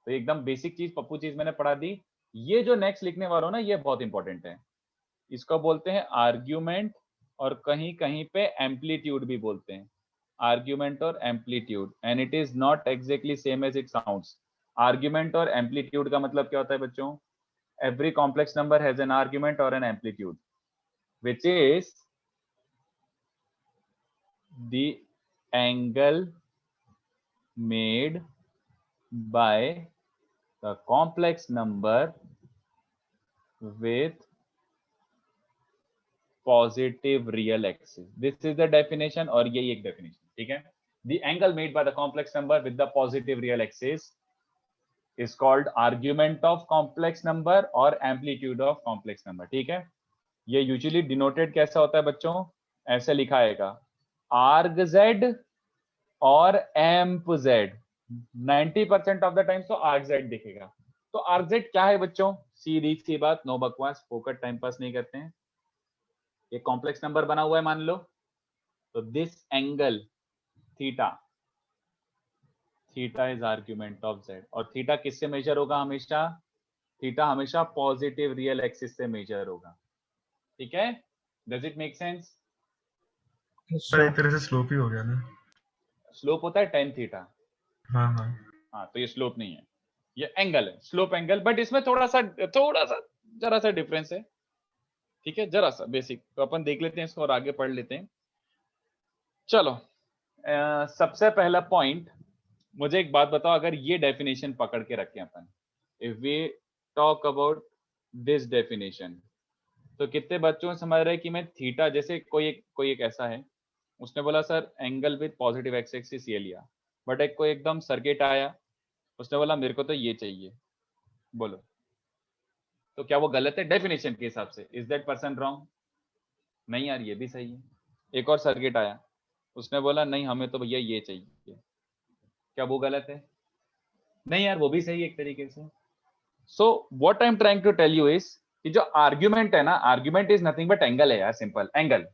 तो एकदम बेसिक चीज पप्पू चीज मैंने पढ़ा दी. ये जो नेक्स्ट लिखने वाला हो ना ये बहुत इंपॉर्टेंट है. इसको बोलते हैं आर्ग्यूमेंट और कहीं कहीं पे एम्पलीट्यूड भी बोलते हैं. आर्ग्यूमेंट और amplitude. And it is not exactly same as it sounds. Argument और एम्पलीट्यूड का मतलब क्या होता है बच्चों? Every complex number has an argument or an amplitude, which is the angle made by the complex number with positive real axis. This is the definition और यही एक definition. ठीक है. The angle made by the complex number with the positive real axis is called argument of complex number और amplitude of complex number. ठीक है. ये usually denoted कैसा होता है बच्चों? ऐसे लिखा आएगा arg z और amp z. 90% of the time तो arg z दिखेगा. तो arg z क्या है बच्चों? सीधी सी बात, नो बकवास, फोकट टाइम पास नहीं करते हैं. एक कॉम्प्लेक्स नंबर बना हुआ है मान लो, तो this angle theta, theta is argument of z. और थीटा किससे मेजर होगा हमेशा? थीटा हमेशा पॉजिटिव रियल एक्सिस से मेजर होगा. ठीक है. Does it make sense? पर एक तरह से स्लोप ही हो गया ना. स्लोप होता है tan थीटा. हाँ हाँ. हाँ, तो ये स्लोप नहीं है, ये एंगल है, स्लोप एंगल. बट इसमें थोड़ा सा जरा सा डिफरेंस है. ठीक है, जरा सा बेसिक. तो अपन देख लेते हैं इसको और आगे पढ़ लेते हैं. चलो, सबसे पहला पॉइंट, मुझे एक बात बताओ, अगर ये डेफिनेशन पकड़ के रखें अपन, if we talk about this definition, तो कितने बच्चों समझ रहे हैं कि मैं थीटा, जैसे कोई एक ऐसा है, उसने बोला sir angle with positive X axis ये लिया, बट एक कोई एकदम सर्किट आया, उसने बोला मेरे को तो ये चाहिए. बोलो, तो क्या वो गलत है डेफिनेशन के हिसाब से? Is that person wrong? नहीं यार, ये भी सही है. एक और सर्किट आया, उसने बोला नहीं हमें तो भैया ये चाहिए, क्या वो गलत है? नहीं यार, वो भी सही है एक तरीके से. So what I am trying to tell you is कि जो आर्ग्यूमेंट है ना, argument is nothing but angle है यार, simple angle.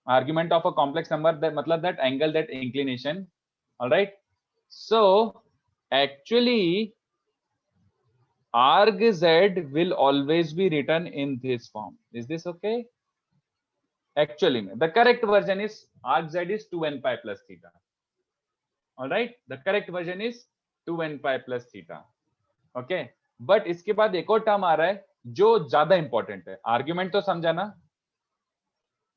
Argument of a complex number, मतलब that angle, that inclination. Alright. So actually arg z will always be written in this form. Is this okay? Actually, the correct version is arg z is 2n pi plus theta. All right, the correct version is 2n pi plus theta. Okay, but इसके बाद एक और टर्म आ रहा है जो ज्यादा इंपॉर्टेंट है. आर्ग्यूमेंट तो समझा ना,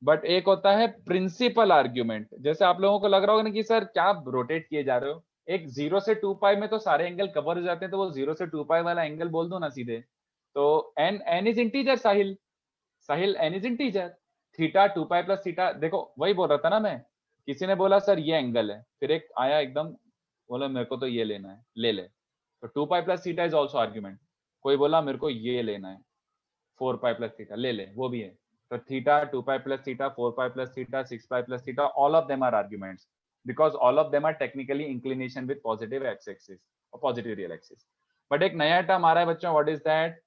बट एक होता है प्रिंसिपल आर्ग्यूमेंट. जैसे आप लोगों को लग रहा होगा ना कि सर क्या रोटेट किए जा रहे हो, एक 0 से 2 पाई में तो सारे एंगल कवर हो जाते हैं, तो वो 0 से 2 पाई वाला एंगल बोल दो ना सीधे. तो n is integer. Sahil n is integer. Theta 2 pi plus theta, देखो वही बोल रहा था ना मैं. किसी ने बोला सर ये एंगल है, फिर एक आया एकदम बोला मेरे को तो ये लेना है, ले ले. तो 2 pi plus theta is also argument. कोई बोला मेरे को ये लेना है 4 पाई प्लस थीटा, ले ले, वो भी है. तो theta, 2 pi plus theta, 4 pi plus theta, 6 pi plus theta, all of them are arguments, because all of them are technically inclination with positive x-axis or positive real axis. But एक नया टर्म आ रहा है बच्चों, what is that?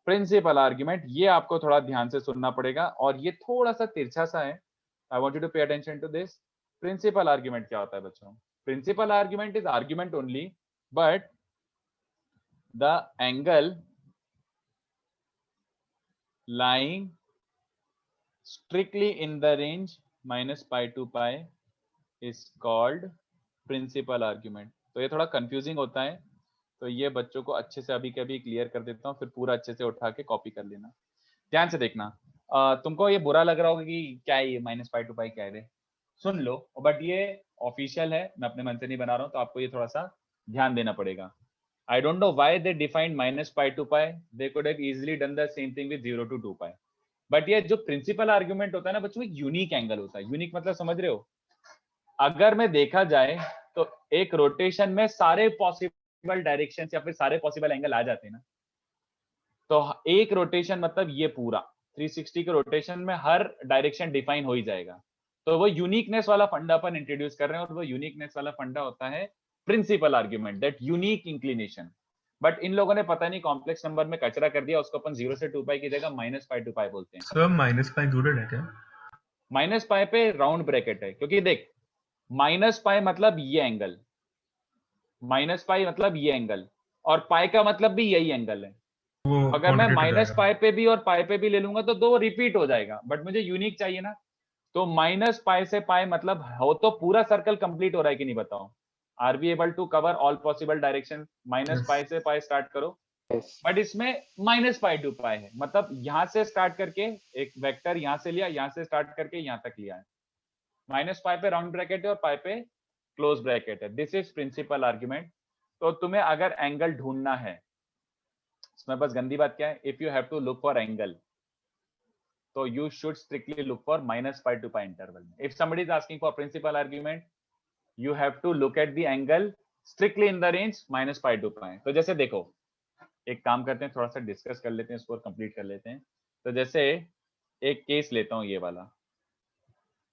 Principal argument. ये आपको थोड़ा ध्यान से सुनना पड़ेगा और ये थोड़ा सा तिरछा सा है. I want you to pay attention to this. Principal argument क्या होता है बच्चों? Principal argument is argument only, but the angle lying strictly in the range minus pi to pi is called principal argument. तो ये थोड़ा कंफ्यूजिंग होता है, तो ये बच्चों को अच्छे से अभी कभी क्लियर कर देता हूँ, फिर पूरा अच्छे से उठा के कॉपी कर लेना. ध्यान से देखना. तुमको ये बुरा लग रहा होगा कि क्या है ये माइनस पाई टू पाई क्या है, सुन लो, बट ये ऑफिशियल है, मैं अपने मन से नहीं बना रहा हूँ, तो आपको ये थोड़ा सा ध्यान देना पड़ेगा. I don't know why they defined minus pi to pi. They could have easily done the same thing with 0 to 2 pi. But ये जो प्रिंसिपल आर्ग्यूमेंट होता है ना बच्चों, एक यूनिक एंगल होता है. यूनिक मतलब समझ रहे हो? अगर मैं देखा जाए तो एक रोटेशन में सारे पॉसिबल डायरेक्शन या फिर सारे पॉसिबल एंगल आ जाते हैं ना, तो एक रोटेशन मतलब ये पूरा 360 के रोटेशन में हर डायरेक्शन डिफाइन हो ही जाएगा. तो वो यूनिकनेस वाला फंडा अपन इंट्रोड्यूस कर रहे हैं, और वो यूनिकनेस वाला फंडा होता है principal argument, that unique inclination. But इन लोगों ने पता नहीं कॉम्प्लेक्स नंबर में कचरा कर दिया, उसको अपन 0 से 2 पाई की जगह माइनस पाई टू पाई बोलते हैं. सर माइनस पाई इंक्लूडेड है क्या? माइनस पाई पे राउंड ब्रैकेट है, क्योंकि देख माइनस पाई मतलब ये एंगल, माइनस पाई मतलब ये एंगल, और पाई का मतलब भी यही एंगल है. वो अगर मैं quadratic हो माइनस जाएगा। पाई पे भी और पाई पे भी ले लूंगा तो दो रिपीट हो जाएगा, बट मुझे यूनिक चाहिए ना. तो माइनस पाई से पाई मतलब हो तो पूरा सर्कल कंप्लीट हो रहा है कि नहीं बताओ. Are be able to cover all possible direction. Minus Yes. Pi से पाई स्टार्ट करो, Yes. बट इसमें माइनस पाई टू पाई है, मतलब यहां से स्टार्ट करके एक वेक्टर यहां से लिया, यहां से स्टार्ट करके यहां तक लिया है. माइनस पाई पे राउंड ब्रैकेट है और पाई पे क्लोज ब्रैकेट है. This is principal argument. तो तुम्हें अगर एंगल ढूंढना है, इसमें बस गंदी बात क्या है, if you have to look for angle, तो you should strictly look for minus pi to pi interval. If somebody is asking for principal argument, you have to look at the angle strictly in the range minus pi to pi. तो जैसे देखो, एक काम करते हैं, थोड़ा सा डिस्कस कर लेते हैं, इसको कंप्लीट कर लेते हैं. तो जैसे एक केस लेता हूं ये वाला.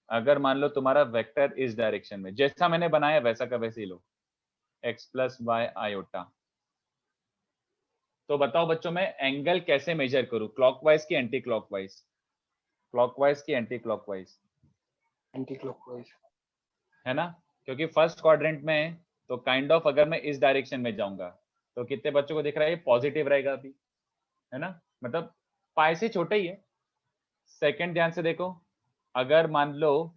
अगर मान लो तुम्हारा वेक्टर इस डायरेक्शन में, जैसा मैंने बनाया वैसा का वैसे ही लो, x प्लस वाई आयोटा. तो बताओ बच्चों, मैं एंगल कैसे मेजर करूं, क्लॉकवाइज की एंटी क्लॉकवाइज? क्लॉकवाइज की एंटी क्लॉकवाइज, एंटी क्लॉकवाइज है ना, क्योंकि फर्स्ट क्वाड्रेंट में तो काइंड ऑफ अगर मैं इस डायरेक्शन में जाऊंगा तो कितने बच्चों को दिख रहा है, ये पॉजिटिव रहेगा अभी, है ना, मतलब पाई से छोटा ही है. सेकंड ध्यान से देखो, अगर मान लो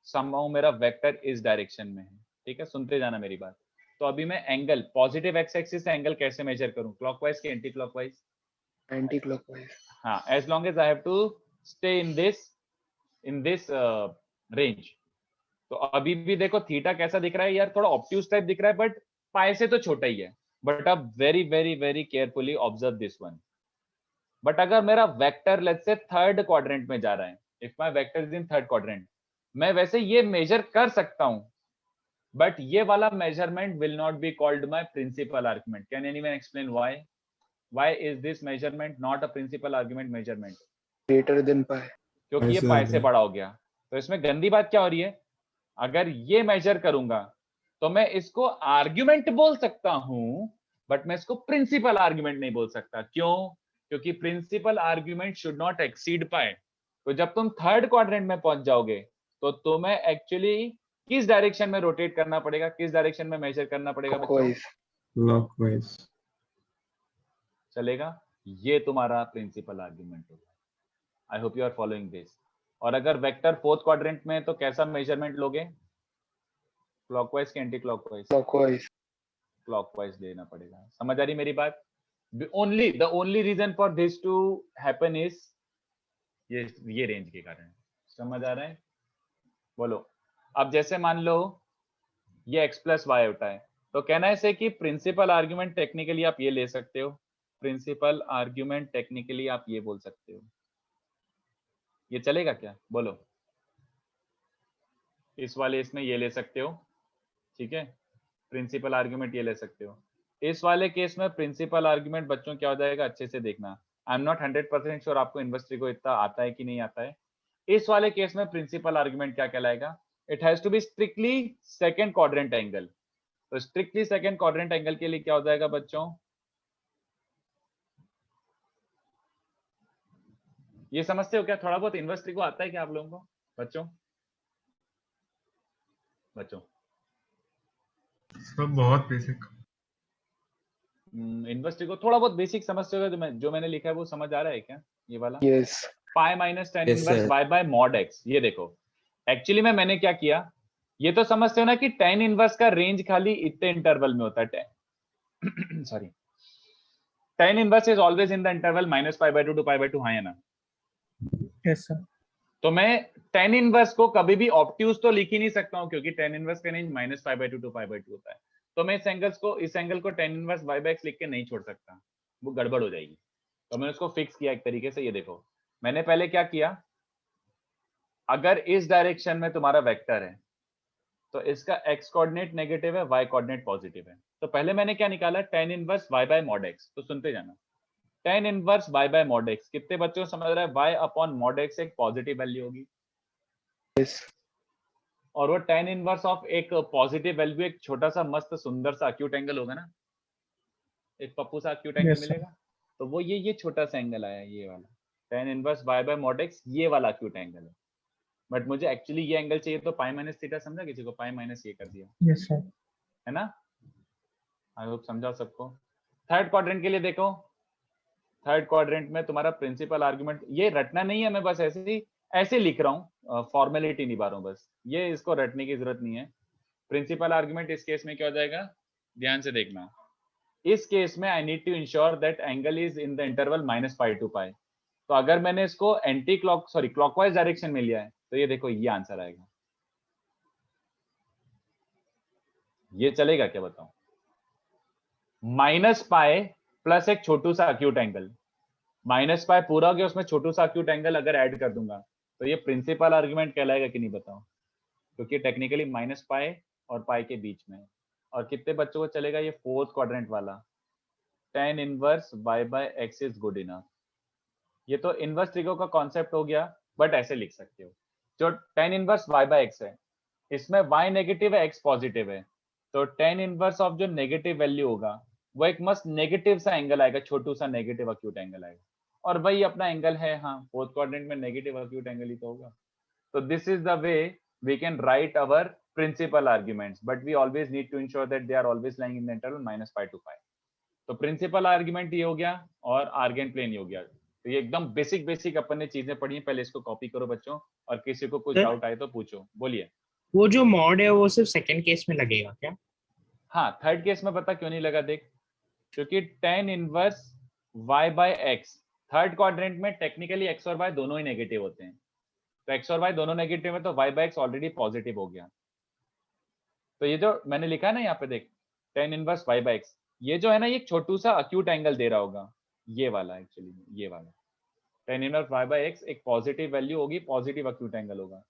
समहाउ मेरा वेक्टर इस डायरेक्शन में है, ठीक है, सुनते जाना मेरी बात. तो अभी मैं एंगल पॉजिटिव एक्स एक्सिस से एंगल कैसे मेजर करूं, क्लॉकवाइज की एंटी क्लॉकवाइज? Anticlockwise. हाँ, as long as I have to stay in this range. तो अभी भी देखो थीटा कैसा दिख रहा है यार, थोड़ा ऑब्ट्यूज टाइप दिख रहा है, बट पाई से तो छोटा ही है. बट अब very very very carefully observe this one. But अगर मेरा vector let's say third quadrant में जा रहा है, if my vector is in third quadrant, मैं वैसे ये मेजर कर सकता हूं, बट ये वाला measurement will not be called my principal argument. Can anyone explain why is this measurement not a principal argument measurement? Greater than pi. क्योंकि ये पाई से बड़ा हो गया. तो इसमें गंदी बात क्या हो रही है, अगर ये मेजर करूंगा तो मैं इसको आर्ग्यूमेंट बोल सकता हूं, बट मैं इसको प्रिंसिपल आर्ग्यूमेंट नहीं बोल सकता. क्यों? क्योंकि principal argument should not exceed pi. तो जब तुम थर्ड क्वाड्रेंट में पहुंच जाओगे तो तुम्हें एक्चुअली किस डायरेक्शन में रोटेट करना पड़ेगा, किस डायरेक्शन में मेजर करना पड़ेगा बच्चों? क्लॉकवाइज. चलेगा, ये तुम्हारा प्रिंसिपल आर्ग्यूमेंट होगा. I hope you are following this. और अगर वेक्टर फोर्थ क्वाड्रेंट में तो कैसा मेजरमेंट लोगे, क्लॉकवाइज की एंटी क्लॉकवाइज? क्लॉकवाइज. क्लॉकवाइज लेना पड़ेगा. समझ आ रही मेरी बात? the only reason for this to happen is ये रेंज के कारण. समझ आ रहा है? बोलो. अब जैसे मान लो ये x प्लस वाई होता है, तो कहना है से कि प्रिंसिपल आर्ग्यूमेंट टेक्निकली आप ये ले सकते हो, प्रिंसिपल आर्ग्यूमेंट टेक्निकली आप ये बोल सकते हो. ये चलेगा क्या, बोलो? इस वाले इसमें ये ले सकते हो, ठीक है, प्रिंसिपल आर्ग्यूमेंट ये ले सकते हो. इस वाले केस में प्रिंसिपल आर्ग्यूमेंट बच्चों क्या हो जाएगा, अच्छे से देखना. आई एम नॉट 100% श्योर आपको इन्वर्स को इतना आता है कि नहीं आता है. इस वाले केस में प्रिंसिपल आर्ग्यूमेंट क्या कहलाएगा, it has to be strictly second quadrant angle. तो स्ट्रिक्टली सेकंड क्वाड्रेंट एंगल के लिए क्या हो जाएगा बच्चों, ये समझते हो क्या? थोड़ा बहुत इन्वर्स को आता है क्या आप लोगों को बच्चों? सब बहुत बेसिक. इन्वर्स को थोड़ा बहुत बेसिक समझते हो, जो मैंने लिखा है वो समझ आ रहा है क्या, ये वाला? Yes. Pi minus tan inverse y by mod x. ये देखो एक्चुअली में मैंने क्या किया, ये तो समझते हो ना कि टेन इनवर्स का रेंज खाली इतने इंटरवल में होता है. Sorry, tan inverse is always in the interval minus pi by 2 to pi by 2. हाँ या ना? Yes, sir. तो मैं टेन इनवर्स को कभी भी ऑब्ट्यूज तो लिख ही नहीं सकता हूं, क्योंकि टेन इनवर्स का range minus pi by 2 to pi by 2 होता है. तो मैं इस एंगल को tan inverse y by x लिख के नहीं छोड़ सकता, वो गड़बड़ हो जाएगी। तो मैंने उसको फिक्स किया एक तरीके से। ये देखो मैंने पहले क्या किया, अगर इस डायरेक्शन में तुम्हारा वेक्टर है तो इसका x कोऑर्डिनेट नेगेटिव है, y कोऑर्डिनेट पॉजिटिव है। तो पहले मैंने क्या निकाला, tan inverse y by mod x। तो सुनते जाना, tan inverse y by mod x, कितने बच्चों को समझ रहा है, y अपॉन mod x एक पॉजिटिव वैल्यू होगी, Yes. और वो tan इनवर्स ऑफ एक पॉजिटिव वैल्यू एक छोटा सा मस्त सुंदर सा अक्यूट एंगल होगा ना, एक पप्पू सा अक्यूट एंगल Yes, sir. मिलेगा। तो वो ये छोटा सा एंगल आया, ये वाला tan inverse y by mod x, ये वाला अक्यूट एंगल है। बट मुझे एक्चुअली ये एंगल चाहिए, तो पाई माइनस थीटा, समझा किसी को, पाई माइनस ये कर दिया, Yes, sir. है ना। आई होप समझा सबको। थर्ड क्वाड्रेंट के लिए देखो, थर्ड क्वाड्रेंट में तुम्हारा प्रिंसिपल आर्गुमेंट, ये रटना नहीं है, मैं बस ऐसे लिख रहा हूँ, फॉर्मेलिटी निभा रहा हूँ बस, ये इसको रटने की जरूरत नहीं है। प्रिंसिपल आर्गुमेंट इस केस में क्या हो जाएगा, ध्यान से देखना। इस केस में I need to ensure that angle is in the interval -π to π। तो अगर मैंने इसको क्लॉकवाइज डायरेक्शन में लिया है, तो ये देखो ये आंसर आएगा। ये चलेगा क्या बताओ, -π प्लस एक छोटू सा अक्यूट एंगल, -π पूरा हो गया, उसमें छोटू सा अक्यूट एंगल अगर ऐड कर दूंगा तो ये प्रिंसिपल आर्गुमेंट कहलाएगा कि नहीं बताओ, क्योंकि टेक्निकली -π और π के बीच में। और कितने बच्चों को चलेगा ये फोर्थ क्वाड्रेंट वाला, tan inverse y by x is good enough. ये तो इनवर्स ट्रिगो का कॉन्सेप्ट हो गया, बट ऐसे लिख सकते हो, जो tan inverse y by x है, इसमें y नेगेटिव है, x पॉजिटिव है, तो tan इनवर्स ऑफ जो नेगेटिव वैल्यू होगा वो एक मस्त नेगेटिव सा एंगल आएगा, छोटू सा नेगेटिव अक्यूट एंगल आएगा, और वही अपना एंगल है। हाँ, फोर्थ क्वाड्रेंट में नेगेटिव अक्यूट एंगल ही तो होगा। तो this is the way we can write our principal arguments, but we always need to ensure that they are always lying in the interval -π to π। तो प्रिंसिपल आर्गुमेंट ये हो गया और आर्गेन प्लेन ये हो गया। तो ये एकदम बेसिक अपन ने चीजें पढ़ी हैं, पहले इसको कॉपी करो बच्चों, और किसी को कुछ Sir? डाउट आए तो पूछो, बोलिए। वो जो मॉड है वो सिर्फ सेकंड केस में लगेगा क्या? हाँ, थर्ड केस में पता क्यों नहीं लगा, देख, क्योंकि tan inverse y by x third quadrant में टेक्निकली x और y दोनों ही नेगेटिव होते हैं, तो x और y दोनों नेगेटिव है, तो y by x already positive हो गया। तो ये जो मैंने लिखा है ना यहाँ पे देख, tan inverse y by x, ये जो है ना, ये छोटू सा अक्यूट एंगल दे रहा होगा, ये वाला एक्चुअली, ये वाला tan inverse y by x एक पॉजिटिव वैल्यू होगी, पॉजिटिव अक्यूट एंगल होगा,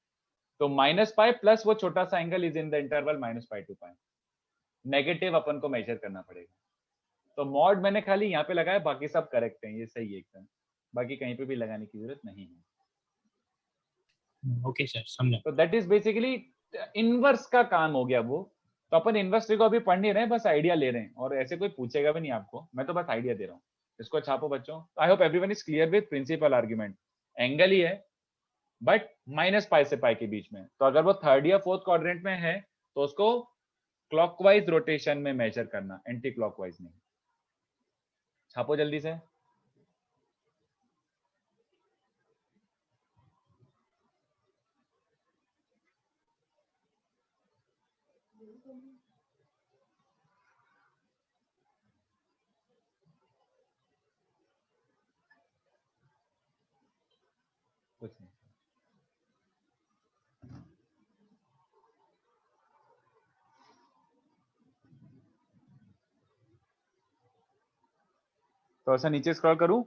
तो -π प्लस वो छोटा सा angle is in the interval -π to π। Negative अपन को मेजर करना पड़ेगा। तो मॉड मैंने खाली यहाँ पे लगाया, बाकी सब करेक्ट है, ये सही है एकदम, बाकी कहीं पे भी लगाने की जरूरत नहीं है। ओके सर, समझा। तो दैट इज बेसिकली इनवर्स का काम हो गया वो। तो अपन इनवर्स को अभी पढ़ नहीं रहे हैं, बस आइडिया ले रहे हैं, और ऐसे कोई पूछेगा भी नहीं आपको, मैं तो बस आइडिया दे रहा हूँ। इसको छापो बच्चों। I hope everyone is clear with principal argument. Angle ही है, बट -π से π के बीच में। तो अगर वो थर्ड या फोर्थ क्वाड्रेंट में है तो उसको क्लॉकवाइज रोटेशन में मेजर करना, एंटी क्लॉकवाइज नहीं। छापो जल्दी से। कुछ नहीं। तो ऐसा नीचे स्क्रॉल करूं,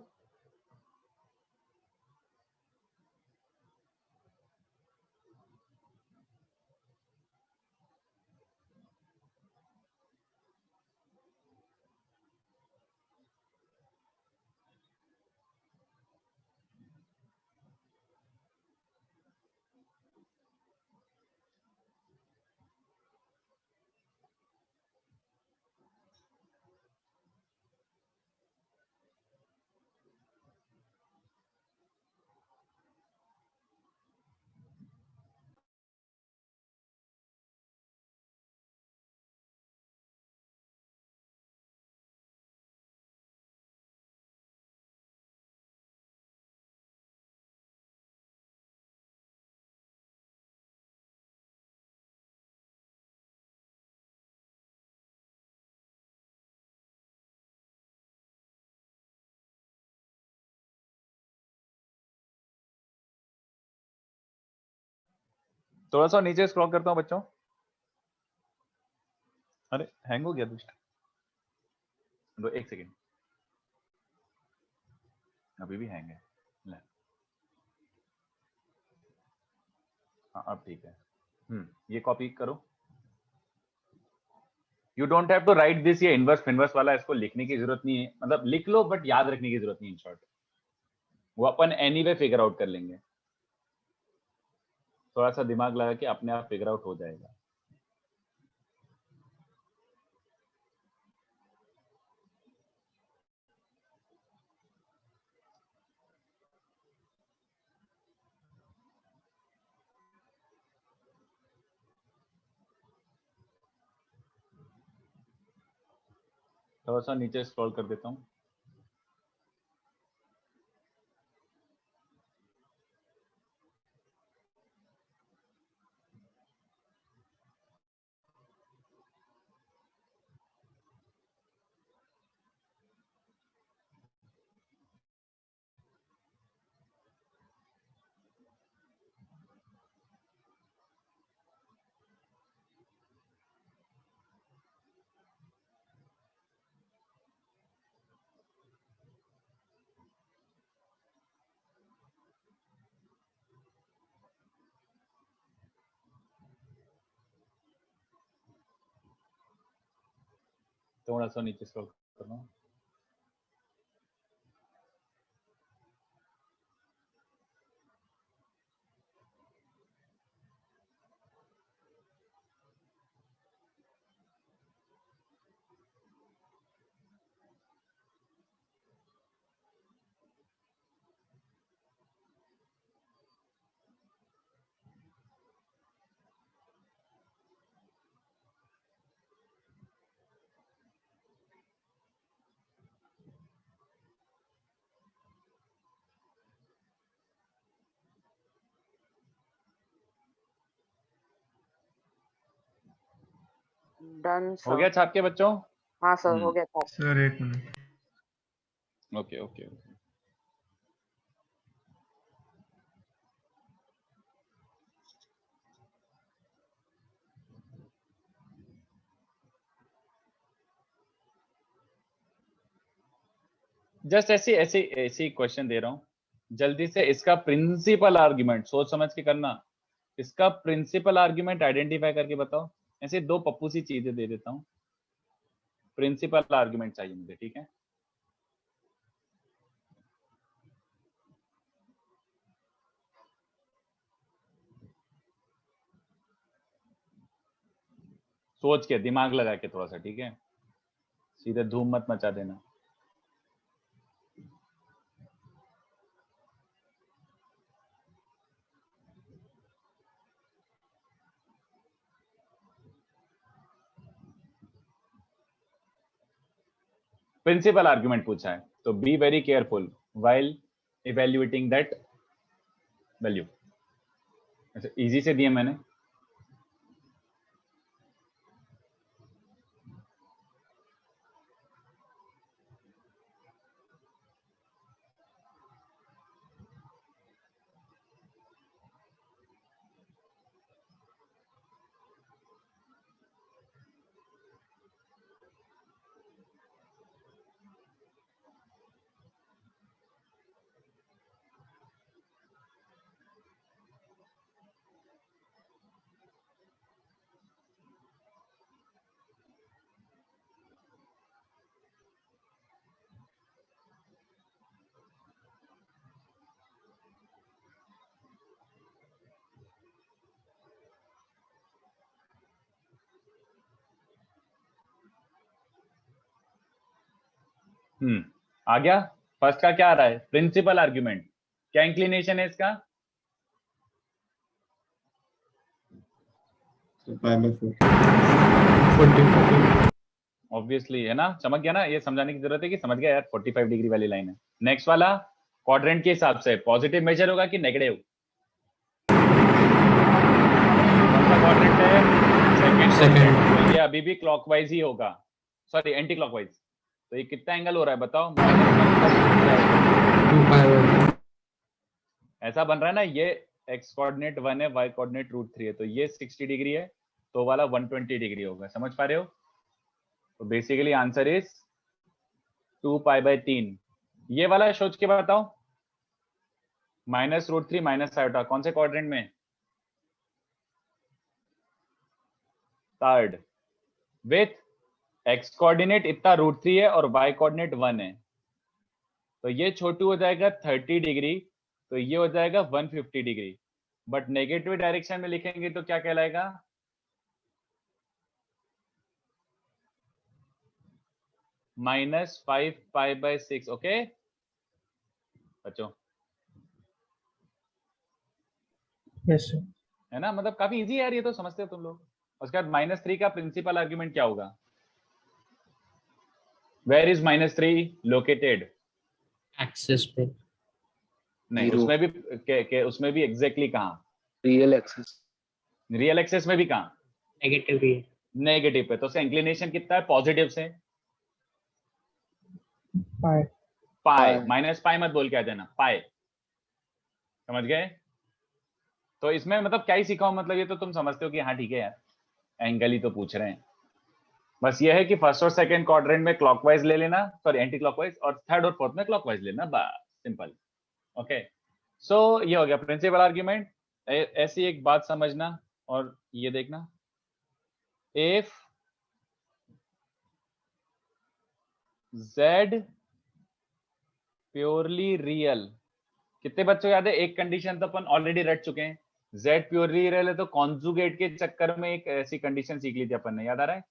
थोड़ा सा नीचे स्क्रॉल करता हूं बच्चों। अरे हैंग हो गया दुष्ट, दो एक सेकेंड, अभी भी हैंग है। ले। हाँ अब ठीक है। ये कॉपी करो। You don't have to write this, ये इनवर्स फिनवर्स वाला इसको लिखने की जरूरत नहीं है, मतलब लिख लो बट याद रखने की जरूरत नहीं। इन शॉर्ट वो अपन एनीवे फिगर आउट कर लेंगे, थोड़ा सा दिमाग लगा के अपने आप फिगर आउट हो जाएगा। थोड़ा सा नीचे स्क्रॉल कर देता हूँ। थोड़ा सा नीचे स्क्रॉल कर रहा हूँ। डन हो सर। गया छाप के बच्चों? हाँ सर हो गया था। सर एक minute. Okay okay okay. Just ऐसी ऐसी ऐसी क्वेश्चन दे रहा हूँ, जल्दी से इसका प्रिंसिपल आर्गुमेंट सोच समझ के करना। इसका प्रिंसिपल आर्गुमेंट आइडेंटिफाई करके बताओ। ऐसे दो पप्पू सी चीजें दे देता हूँ, प्रिंसिपल आर्गुमेंट चाहिए मुझे, ठीक है? सोच के दिमाग लगा के थोड़ा सा, ठीक है? सीधे धूम मत मचा देना। प्रिंसिपल आर्गुमेंट पूछा है तो be very careful while evaluating that value. ऐसे इजी से दिए मैंने। आ गया। फर्स्ट का क्या आ रहा है? Principal argument. क्या इंक्लिनेशन है इसका? ऑब्वियसली है ना, चमक गया ना। ये समझाने की जरूरत है कि समझ गया यार, 45 डिग्री वाली लाइन है। नेक्स्ट वाला क्वाड्रेंट के हिसाब से पॉजिटिव मेजर होगा कि नेगेटिव? कौन सा क्वाड्रेंट है? सेकंड। तो ये अभी भी क्लॉकवाइज ही होगा, सॉरी एंटी क्लॉकवाइज। तो ये कितना एंगल हो रहा है बताओ? ऐसा बन रहा है ना, ये x कोऑर्डिनेट 1 है, y कोऑर्डिनेट √3 है, तो ये 60 डिग्री है, तो वाला 120 डिग्री होगा। समझ पा रहे हो? तो बेसिकली आंसर इज 2π/3। ये वाला सोच के बताओ, -√3 माइनस आयोटा कौन से क्वाड्रेंट में? थर्ड। विथ x कोऑर्डिनेट इतना √3 है और y कोऑर्डिनेट 1 है, तो ये छोटू हो जाएगा 30 डिग्री, तो ये हो जाएगा 150 डिग्री। बट नेगेटिव डायरेक्शन में लिखेंगे तो क्या कहलाएगा? -5π/6। ओके बच्चों, Yes, sir. है ना? मतलब काफी इजी है यार, ये तो समझते हो तुम लोग। उसके बाद -3 का प्रिंसिपल आर्ग्यूमेंट क्या होगा? Where is -3 located? एक्सेस पे नहीं, Zero. उसमें भी एग्जैक्टली कहाँ? Real axis. रियल एक्सेस में भी कहाँ? नेगेटिव भी है। नेगेटिव पे। तो उसका इंक्लिनेशन कितना है पॉजिटिव से? Pi. पाई। Pi. माइनस पाई मत बोल के आ जाना, पाई। समझ गए? तो इसमें मतलब क्या ही सीखा हूं, मतलब ये तो तुम समझते हो कि हाँ ठीक है यार, एंगल ही तो पूछ रहे हैं। बस ये है कि फर्स्ट और सेकंड क्वाड्रेंट में क्लॉकवाइज ले लेना, सॉरी एंटी क्लॉकवाइज, और थर्ड और फोर्थ में क्लॉकवाइज लेना, बस सिंपल। ओके, सो ये हो गया प्रिंसिपल आर्ग्यूमेंट। ऐसी एक बात समझना और ये देखना, इफ z प्योरली रियल, कितने बच्चों याद है? एक कंडीशन तो अपन ऑलरेडी रट चुके हैं, z प्योरली रियल है तो कॉन्जुगेट के चक्कर में एक ऐसी कंडीशन सीख ली थी अपन ने, याद आ रहा है?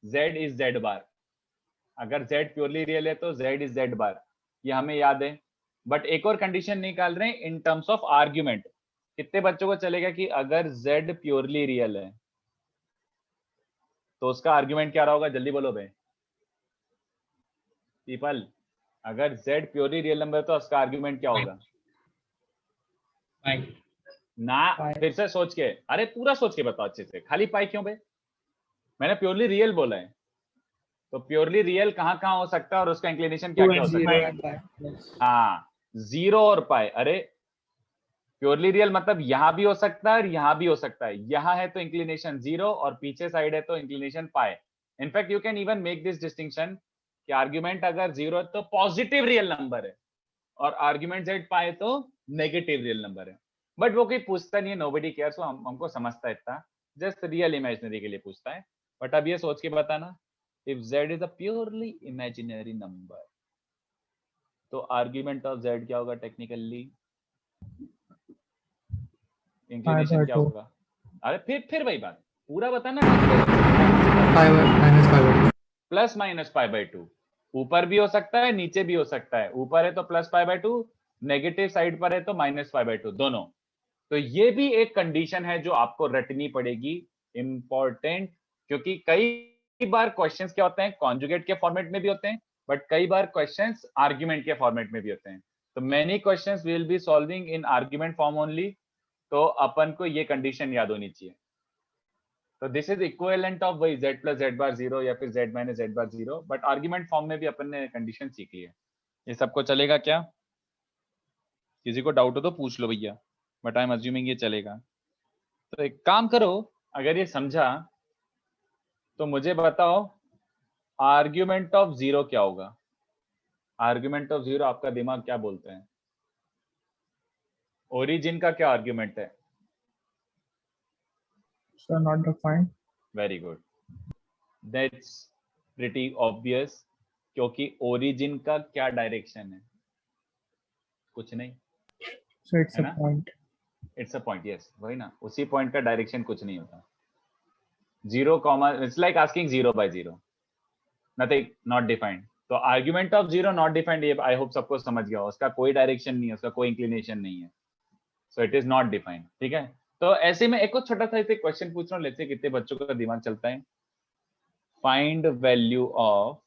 z इज z बार। अगर z प्योरली रियल है तो z इज z बार, ये हमें याद है। बट एक और कंडीशन निकाल रहे हैं इन टर्म्स ऑफ आर्ग्यूमेंट। कितने बच्चों को चलेगा कि अगर z प्योरली रियल है तो उसका आर्ग्यूमेंट क्या रहा होगा? जल्दी बोलो भाई पीपल। अगर z प्योरली रियल नंबर है तो उसका आर्ग्यूमेंट क्या होगा? पाई। ना, पाई। फिर से सोच के, अरे पूरा सोच के बताओ अच्छे से, खाली पाई क्यों बे? मैंने प्योरली रियल बोला है, तो प्योरली रियल कहाँ कहाँ हो सकता है और उसका इंक्लिनेशन क्या क्या हो सकता है? हाँ, 0 और पाई। अरे प्योरली रियल मतलब यहां भी हो सकता है और यहां भी हो सकता है। यहां है तो इंक्लिनेशन 0 और पीछे साइड है तो inclination pi. In fact you can even make this distinction कि आर्ग्यूमेंट अगर 0 है तो पॉजिटिव रियल नंबर है और आर्ग्यूमेंट जेड पाए तो नेगेटिव रियल नंबर है। बट वो कोई पूछता नहीं है, नोबडी केयर्स, सो हमको समझता है इतना, जस्ट रियल इमेजिनरी के लिए पूछता है। बट अब ये सोच के बताना, if z is a purely imaginary number तो आर्ग्यूमेंट ऑफ z क्या होगा टेक्निकली? इंक्लिनेशन क्या होगा? अरे फिर वही बात, पूरा बताना। +-π/2, ऊपर भी हो सकता है नीचे भी हो सकता है। ऊपर है तो +π/2, नेगेटिव साइड पर है तो -π/2, दोनों। तो ये भी एक कंडीशन है जो आपको रटनी पड़ेगी, इंपॉर्टेंट, क्योंकि कई बार क्वेश्चंस क्या होते हैं, कॉन्जुगेट के फॉर्मेट में भी होते हैं, बट कई बार क्वेश्चंस आर्ग्यूमेंट के फॉर्मेट में भी होते हैं। तो many questions will be solving in argument form only, तो अपन को ये कंडीशन याद होनी चाहिए। तो दिस इज इक्विवेलेंट ऑफ वही z + z बार 0 या फिर z - z bar 0, but argument form में भी अपन ने कंडीशन सीख ली है। ये सबको चलेगा क्या? किसी को डाउट हो तो पूछ लो भैया, बट आई एम अज्यूमिंग ये चलेगा। तो एक काम करो, अगर ये समझा तो मुझे बताओ आर्ग्यूमेंट ऑफ 0 क्या होगा? आर्ग्यूमेंट ऑफ 0 आपका दिमाग क्या बोलते हैं? ओरिजिन का क्या आर्ग्यूमेंट है? So not defined. Very good, that's pretty obvious, क्योंकि ओरिजिन का क्या डायरेक्शन है? कुछ नहीं, So it's है a ना? point. It's a point, yes वही ना, उसी पॉइंट का डायरेक्शन कुछ नहीं होता। 0, it's like asking 0/0, nothing, not defined. तो आर्ग्यूमेंट ऑफ 0 नॉट डिफाइंड, ये आई होप सबको समझ गया हो, उसका कोई डायरेक्शन नहीं है, उसका कोई इंक्लिनेशन नहीं है, so it is not defined. ठीक है, तो ऐसे में एक और छोटा सा क्वेश्चन पूछ रहा हूँ, लेट्स से कितने बच्चों का दिमाग चलता है। फाइंड वैल्यू ऑफ,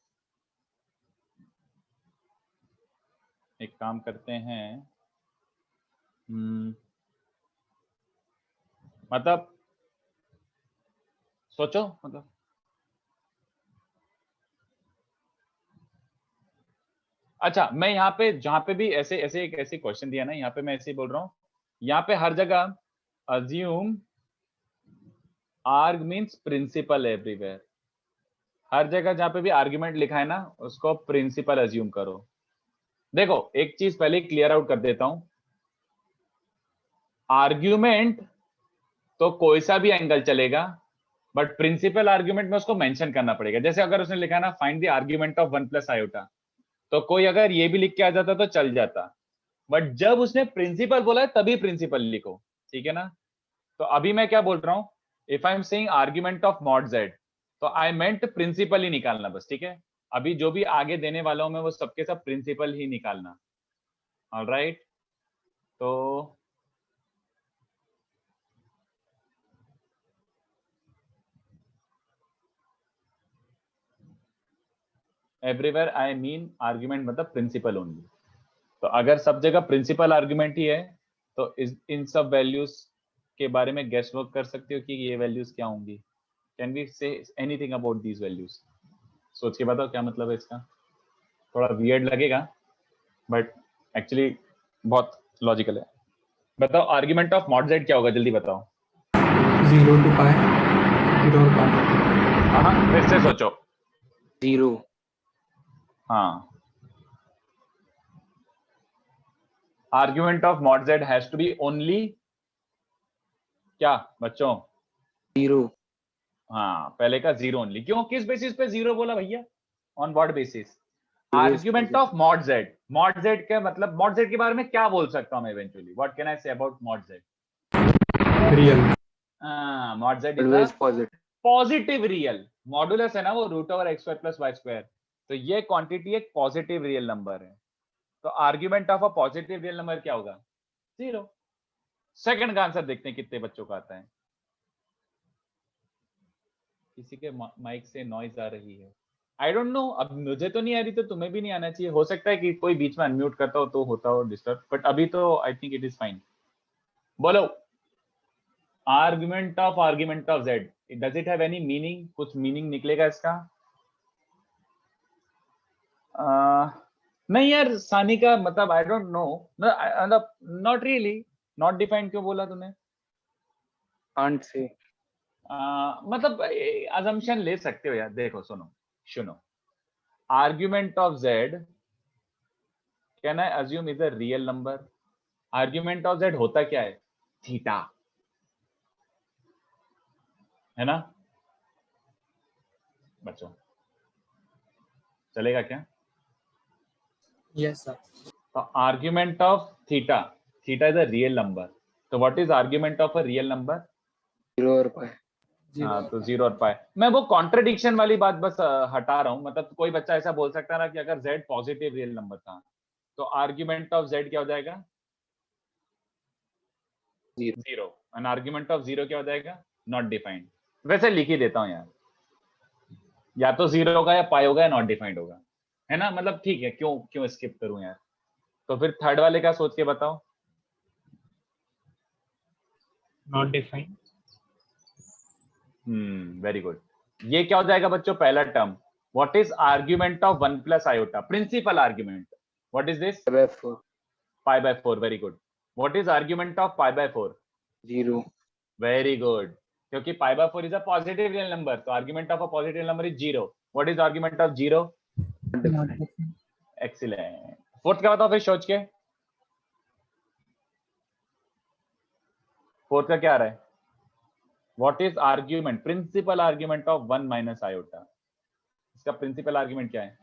एक काम करते हैं, मतलब सोचो, मतलब अच्छा, मैं यहाँ पे जहाँ पे भी ऐसे क्वेश्चन दिया ना, यहाँ पे मैं ऐसे ही बोल रहा हूँ, यहाँ पे हर जगह assume arg means principal everywhere, हर जगह जहां पे भी आर्ग्यूमेंट लिखा है ना उसको प्रिंसिपल अज्यूम करो। देखो एक चीज पहले क्लियर आउट कर देता हूं, आर्ग्यूमेंट तो कोई सा भी एंगल चलेगा, बट प्रिंसिपल आर्ग्यूमेंट में उसको मेंशन करना पड़ेगा। जैसे अगर उसने लिखा ना find the argument of 1 + iota, तो कोई अगर ये भी लिख के आ जाता तो चल जाता, बट जब उसने प्रिंसिपल बोला है तभी प्रिंसिपल लिखो, ठीक है ना। तो अभी मैं क्या बोल रहा हूं, if I am saying argument of mod Z, तो आई मेंट प्रिंसिपल ही निकालना बस, ठीक है। अभी जो भी आगे देने वाला हूं मैं वो सबके सब प्रिंसिपल ही निकालना। ऑलराइट, तो एवरीवेयर आई मीन आर्ग्यूमेंट मतलब प्रिंसिपल ओनली। तो अगर सब जगह प्रिंसिपल आर्ग्यूमेंट ही है तो इन सब वैल्यूज के बारे में गेस वर्क कर सकते हो कि ये वैल्यूज क्या होंगी। Can we say anything about these values? सोच के बताओ क्या मतलब है इसका। थोड़ा वियर्ड लगेगा बट एक्चुअली बहुत लॉजिकल है। बताओ आर्ग्यूमेंट ऑफ मॉड जेड क्या होगा, जल्दी बताओ। 0 to pi, 0 और pi. हाँ फिर से सोचो। 0. हाँ, argument of mod z has to be only क्या बच्चों? 0. हाँ, पहले का 0 ओनली। क्यों, किस बेसिस पे 0 बोला भैया? On what basis? Argument of mod Z. Mod Z का मतलब, मॉड जेड के बारे में क्या बोल सकता हूं मैं eventually? What can I say about mod Z? Real. Mod Z is Always positive. Positive real. Modulus है ना वो √(x² + y², तो ये क्वांटिटी एक पॉजिटिव रियल नंबर है। तो argument of a positive real number क्या होगा? 0। सेकंड का आंसर देखते हैं कितने बच्चों का आता है। किसी के माइक से नॉइज आ रही है, आई डोंट नो। अब मुझे तो नहीं आ रही तो तुम्हें भी नहीं आना चाहिए। हो सकता है कि कोई बीच में अनम्यूट करता हो तो होता हो डिस्टर्ब, बट अभी तो I think it is fine. बोलो argument of Z, does it have any meaning? कुछ मीनिंग निकलेगा इसका? नहीं यार सानी का मतलब आई डोंट नो, मतलब नॉट रियली। नॉट डिफाइंड क्यों बोला तूने? Can't say. मतलब अजम्पशन ले सकते हो यार। देखो सुनो, argument of Z can I assume is a real number. Argument of Z होता क्या है? थीटा, है ना बच्चों? चलेगा क्या? Yes, sir. तो argument of theta, theta is a real number. तो what is argument of a real number? 0 or pi. हाँ, तो 0 और पाई। मैं वो कॉन्ट्रडिक्शन वाली बात बस हटा रहा हूं। मतलब कोई बच्चा ऐसा बोल सकता है ना कि अगर z पॉजिटिव रियल नंबर था तो आर्ग्यूमेंट ऑफ z क्या हो जाएगा? 0। एंड आर्ग्यूमेंट ऑफ 0 क्या हो जाएगा? Not defined. वैसे लिख ही देता हूं यार, या तो 0 होगा या पाई होगा या नॉट डिफाइंड होगा, है ना। मतलब ठीक है, क्यों स्किप करूं यार। तो फिर थर्ड वाले का सोच के बताओ। Not defined. Very good. ये क्या हो जाएगा बच्चों? पहला term. What is argument of 1 + iota? Principal argument. What is this? Pi by 4. π/4। Very good. What is argument of π/4? 0. Very good, क्योंकि π/4 is a positive real number, तो argument of a positive number is 0। What is argument of 0? Not Not defined. defined. Excellent. Fourth का बताओ फिर सोच के। फोर्थ का क्या आ रहा है? What is argument, principal argument of 1 - iota? इसका प्रिंसिपल आर्ग्यूमेंट क्या है?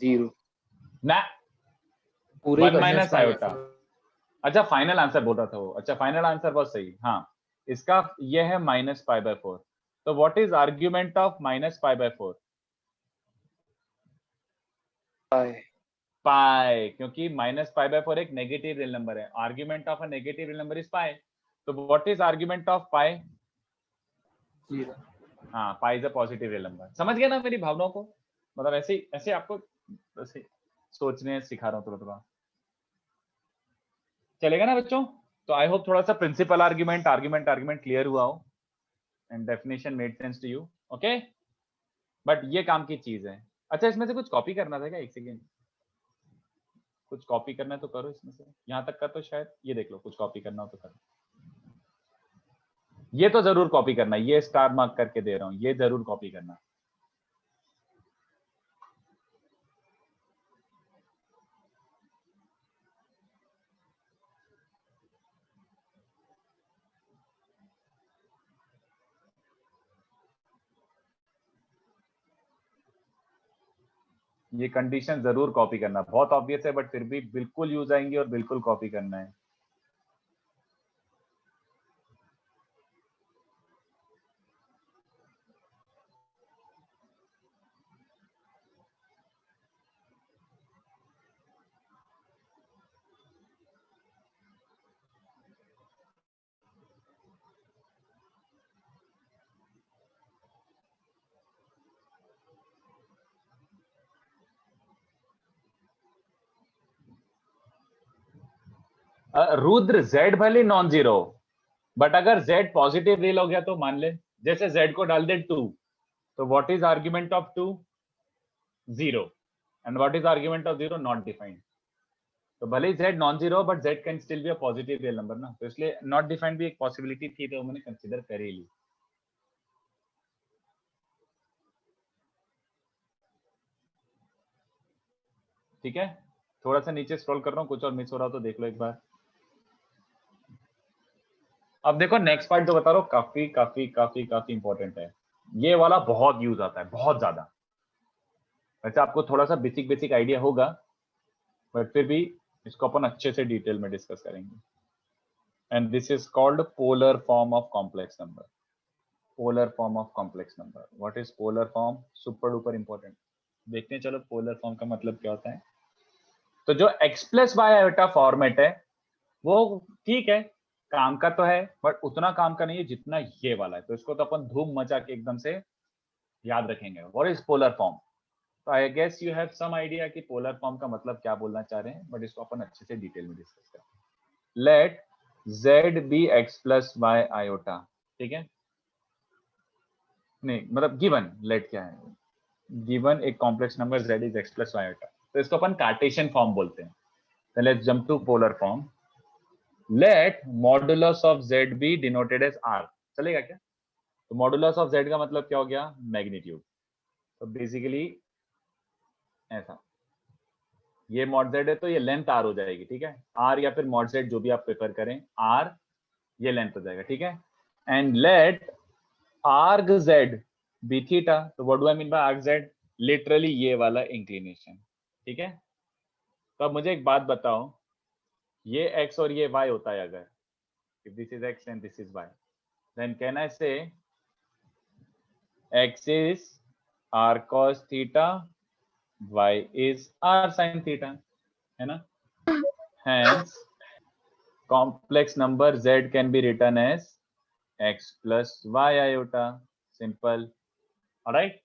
0. ना, पूरे 1 - आयोटा। अच्छा फाइनल आंसर बोल रहा था वो। अच्छा फाइनल आंसर बहुत सही। हाँ, इसका ये है -π/4। तो what is argument of -π/4? pi. Pi, क्योंकि -π/4 एक नेगेटिव रियल नंबर है। Argument of a negative real number is pi. तो what is argument of pi? 0. हाँ, pi is a positive real number. समझ गया ना मेरी भावनाओं को? मतलब ऐसे आपको ऐसे सोचने सिखा रहा हूँ थोड़ा थोड़ा। चलेगा ना बच्चों? तो आई होप थोड़ा सा प्रिंसिपल आर्ग्यूमेंट क्लियर हुआ हो and definition made sense to you. Okay, but ये काम की चीज है। अच्छा इसमें से कुछ कॉपी करना था क्या? एक सेकेंड, कुछ कॉपी करना है तो करो इसमें से। यहाँ तक का तो शायद ये देख लो, कुछ कॉपी करना हो तो करो। ये तो जरूर कॉपी करना, ये स्टार मार्क करके दे रहा हूं, ये जरूर कॉपी करना। ये कंडीशन जरूर कॉपी करना, बहुत ऑब्वियस है बट फिर भी बिल्कुल यूज आएंगी और बिल्कुल कॉपी करना है। रुद्र Z भले नॉन जीरो, बट अगर Z पॉजिटिव रियल हो गया तो मान ले, जैसे Z को डाल दे 2, तो what is argument of 2? 0, and what is argument of 0? Not defined. तो भले ही Z non zero but Z can still be a positive real number ना, तो इसलिए नॉट डिफाइंड भी एक पॉसिबिलिटी थी, तो मैंने कंसीडर कर ही ली। ठीक है, थोड़ा सा नीचे स्क्रॉल कर रहा हूँ, कुछ और मिस हो रहा हो तो देख लो एक बार। अब देखो नेक्स्ट पार्ट जो बता रहा हूँ काफी काफी काफी काफी इंपॉर्टेंट है, ये वाला बहुत यूज आता है, बहुत ज्यादा। वैसे आपको थोड़ा सा बेसिक बेसिक आइडिया होगा, बट फिर भी इसको अपन अच्छे से डिटेल में डिस्कस करेंगे। And this is called polar form of complex number. Polar form of complex number, what is polar form? Super duper important. देखते हैं चलो पोलर फॉर्म का मतलब क्या होता है। तो जो x plus y iota format है वो ठीक है, काम का तो है बट उतना काम का नहीं है जितना ये वाला है, तो इसको तो अपन धूम मचा के एकदम से याद रखेंगे। What is polar form? तो I guess you have some idea कि पोलर फॉर्म का मतलब क्या बोलना चाह रहे हैं, बट इसको अपन अच्छे से डिटेल में डिस्कस करें। Let z be x plus y iota, ठीक है, नहीं मतलब गिवन, लेट क्या है, गिवन एक complex number z is x plus y iota, तो इसको अपन कार्टेशियन फॉर्म बोलते हैं। तो let's jump to polar form. Let modulus of z be denoted as r, चलेगा क्या? तो मॉडुलस ऑफ z का मतलब क्या हो गया? मैग्नीट्यूड। तो बेसिकली ऐसा, ये मॉड z है तो ये लेंथ r हो जाएगी, ठीक है, r या फिर मॉड z जो भी आप प्रेफर करें, r ये लेंथ हो जाएगा, ठीक है। And let arg z be theta, तो what do I mean by arg z? Literally ये वाला इंक्लिनेशन, ठीक है। तो अब मुझे एक बात बताओ, ये x और ये y होता है अगर, if this is x and this is y, then can I say x is r cos theta, y is r sin theta, है ना? Hence complex number z can be written as x plus y iota, simple, alright।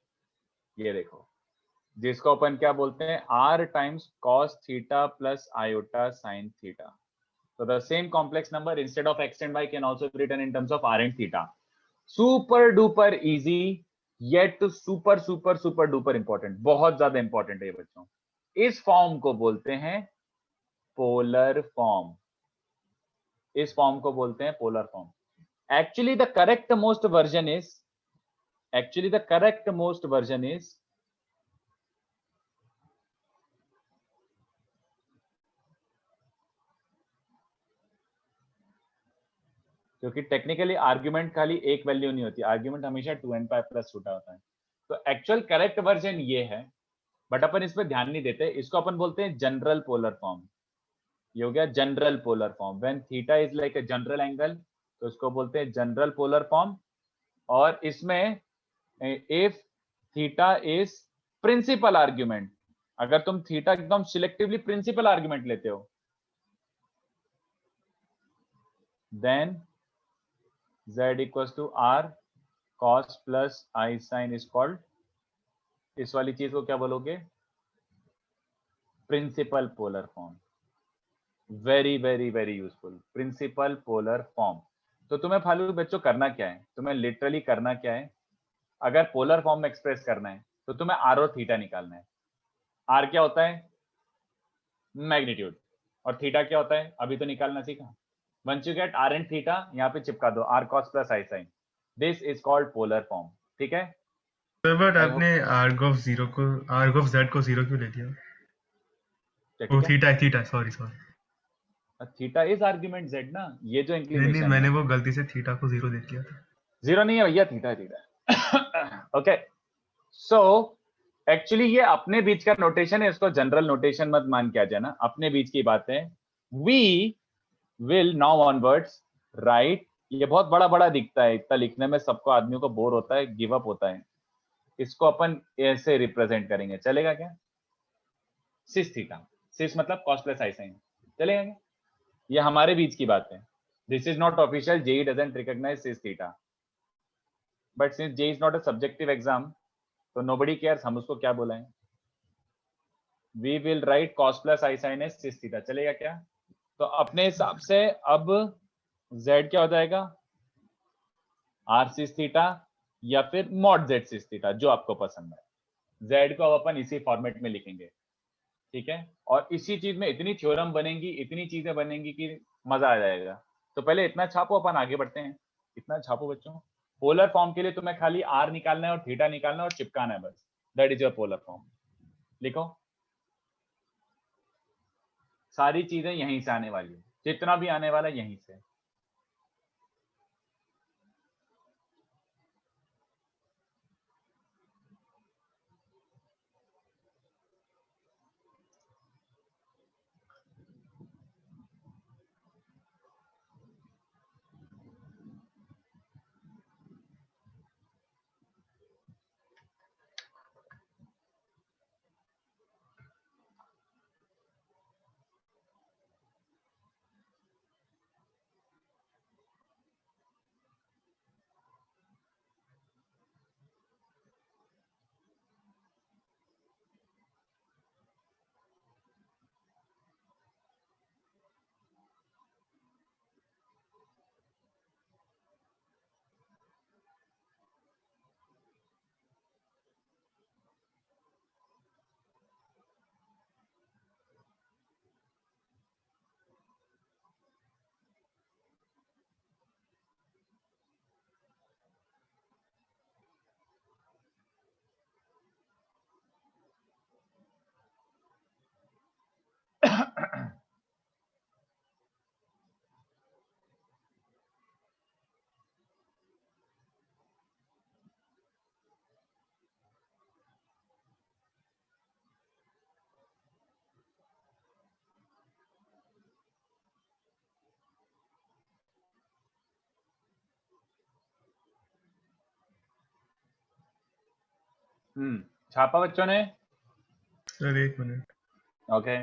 ये देखो, जिसको अपन क्या बोलते हैं, r times cos theta plus iota sin theta। So the same complex number instead of x and y can also be written in terms of r and theta। Super duper easy, yet super super super duper important, बहुत ज्यादा important है ये बच्चों। इस फॉर्म को बोलते हैं पोलर फॉर्म, इस फॉर्म को बोलते हैं polar form. Actually the correct most version is, actually the correct most version is क्योंकि टेक्निकली आर्ग्यूमेंट खाली एक वैल्यू नहीं होती, आर्ग्यूमेंट हमेशा 2n पाई प्लस छोटा होता है। तो एक्चुअल करेक्ट वर्जन ये है, बट अपन इस पर ध्यान नहीं देते, इसको अपन बोलते हैं जनरल पोलर फॉर्म। ये हो गया general polar form. When theta is like a general angle, तो इसको बोलते हैं जनरल पोलर फॉर्म। और इसमें if theta is principal argument, अगर तुम थीटा एकदम सिलेक्टिवली प्रिंसिपल आर्ग्यूमेंट लेते हो, then z equals to r cos plus I sin is called, इस वाली चीज को क्या बोलोगे? Principal polar form. Very very very useful, principal polar form. तो तुम्हें फालतू बच्चों करना क्या है, तुम्हें लिटरली करना क्या है, अगर पोलर फॉर्म में एक्सप्रेस करना है तो तुम्हें r और थीटा निकालना है। r क्या होता है? मैग्नीट्यूड। और थीटा क्या होता है? अभी तो निकालना सीखा। Once you get r and theta, यहाँ पे चिपका दो r cos plus i sin. This is called polar form. ठीक है? सर बट I आपने arg of z को 0 क्यों ले दिया? Oh theta sorry theta is argument z ना, ये जो नहीं इंक्लिनेशन मैंने है वो गलती से थीटा को 0 दे दिया था। 0 नहीं है भैया, theta theta. Okay, so actually ये अपने बीच का नोटेशन है, इसको जनरल नोटेशन मत मान के आ जाना, अपने बीच की बात है। We will now onwards write, ये बहुत बड़ा बड़ा दिखता है, इतना लिखने में सबको आदमियों को बोर होता है, गिव अप होता है। इसको अपन ऐसे रिप्रेजेंट करेंगे, चलेगा क्या? सिस थीटा, सिस मतलब cos प्लस आई साइन, चलेगा क्या? ये हमारे बीच की बात है। This is not official, JEE doesn't recognise cis theta, but since JEE is not a subjective exam, तो नोबडी केयर्स हम उसको क्या बुलाएं। We will write cos plus i sine as cis theta, चलेगा क्या? तो अपने हिसाब से अब z क्या हो जाएगा? r सिस थीटा या फिर मॉड z सिस थीटा, जो आपको पसंद है। z को अब अपन इसी फॉर्मेट में लिखेंगे, ठीक है? और इसी चीज में इतनी थ्योरम बनेंगी, इतनी चीजें बनेंगी कि मजा आ जाएगा। तो पहले इतना छापो, अपन आगे बढ़ते हैं। इतना छापो बच्चों। पोलर फॉर्म के लिए तुम्हें खाली r निकालना है और थीटा निकालना है और चिपकाना है, बस। That is your polar form. लिखो, सारी चीजें यहीं से आने वाली है, जितना भी आने वाला है यहीं से। छापा बच्चों ने? सर एक मिनट। ओके,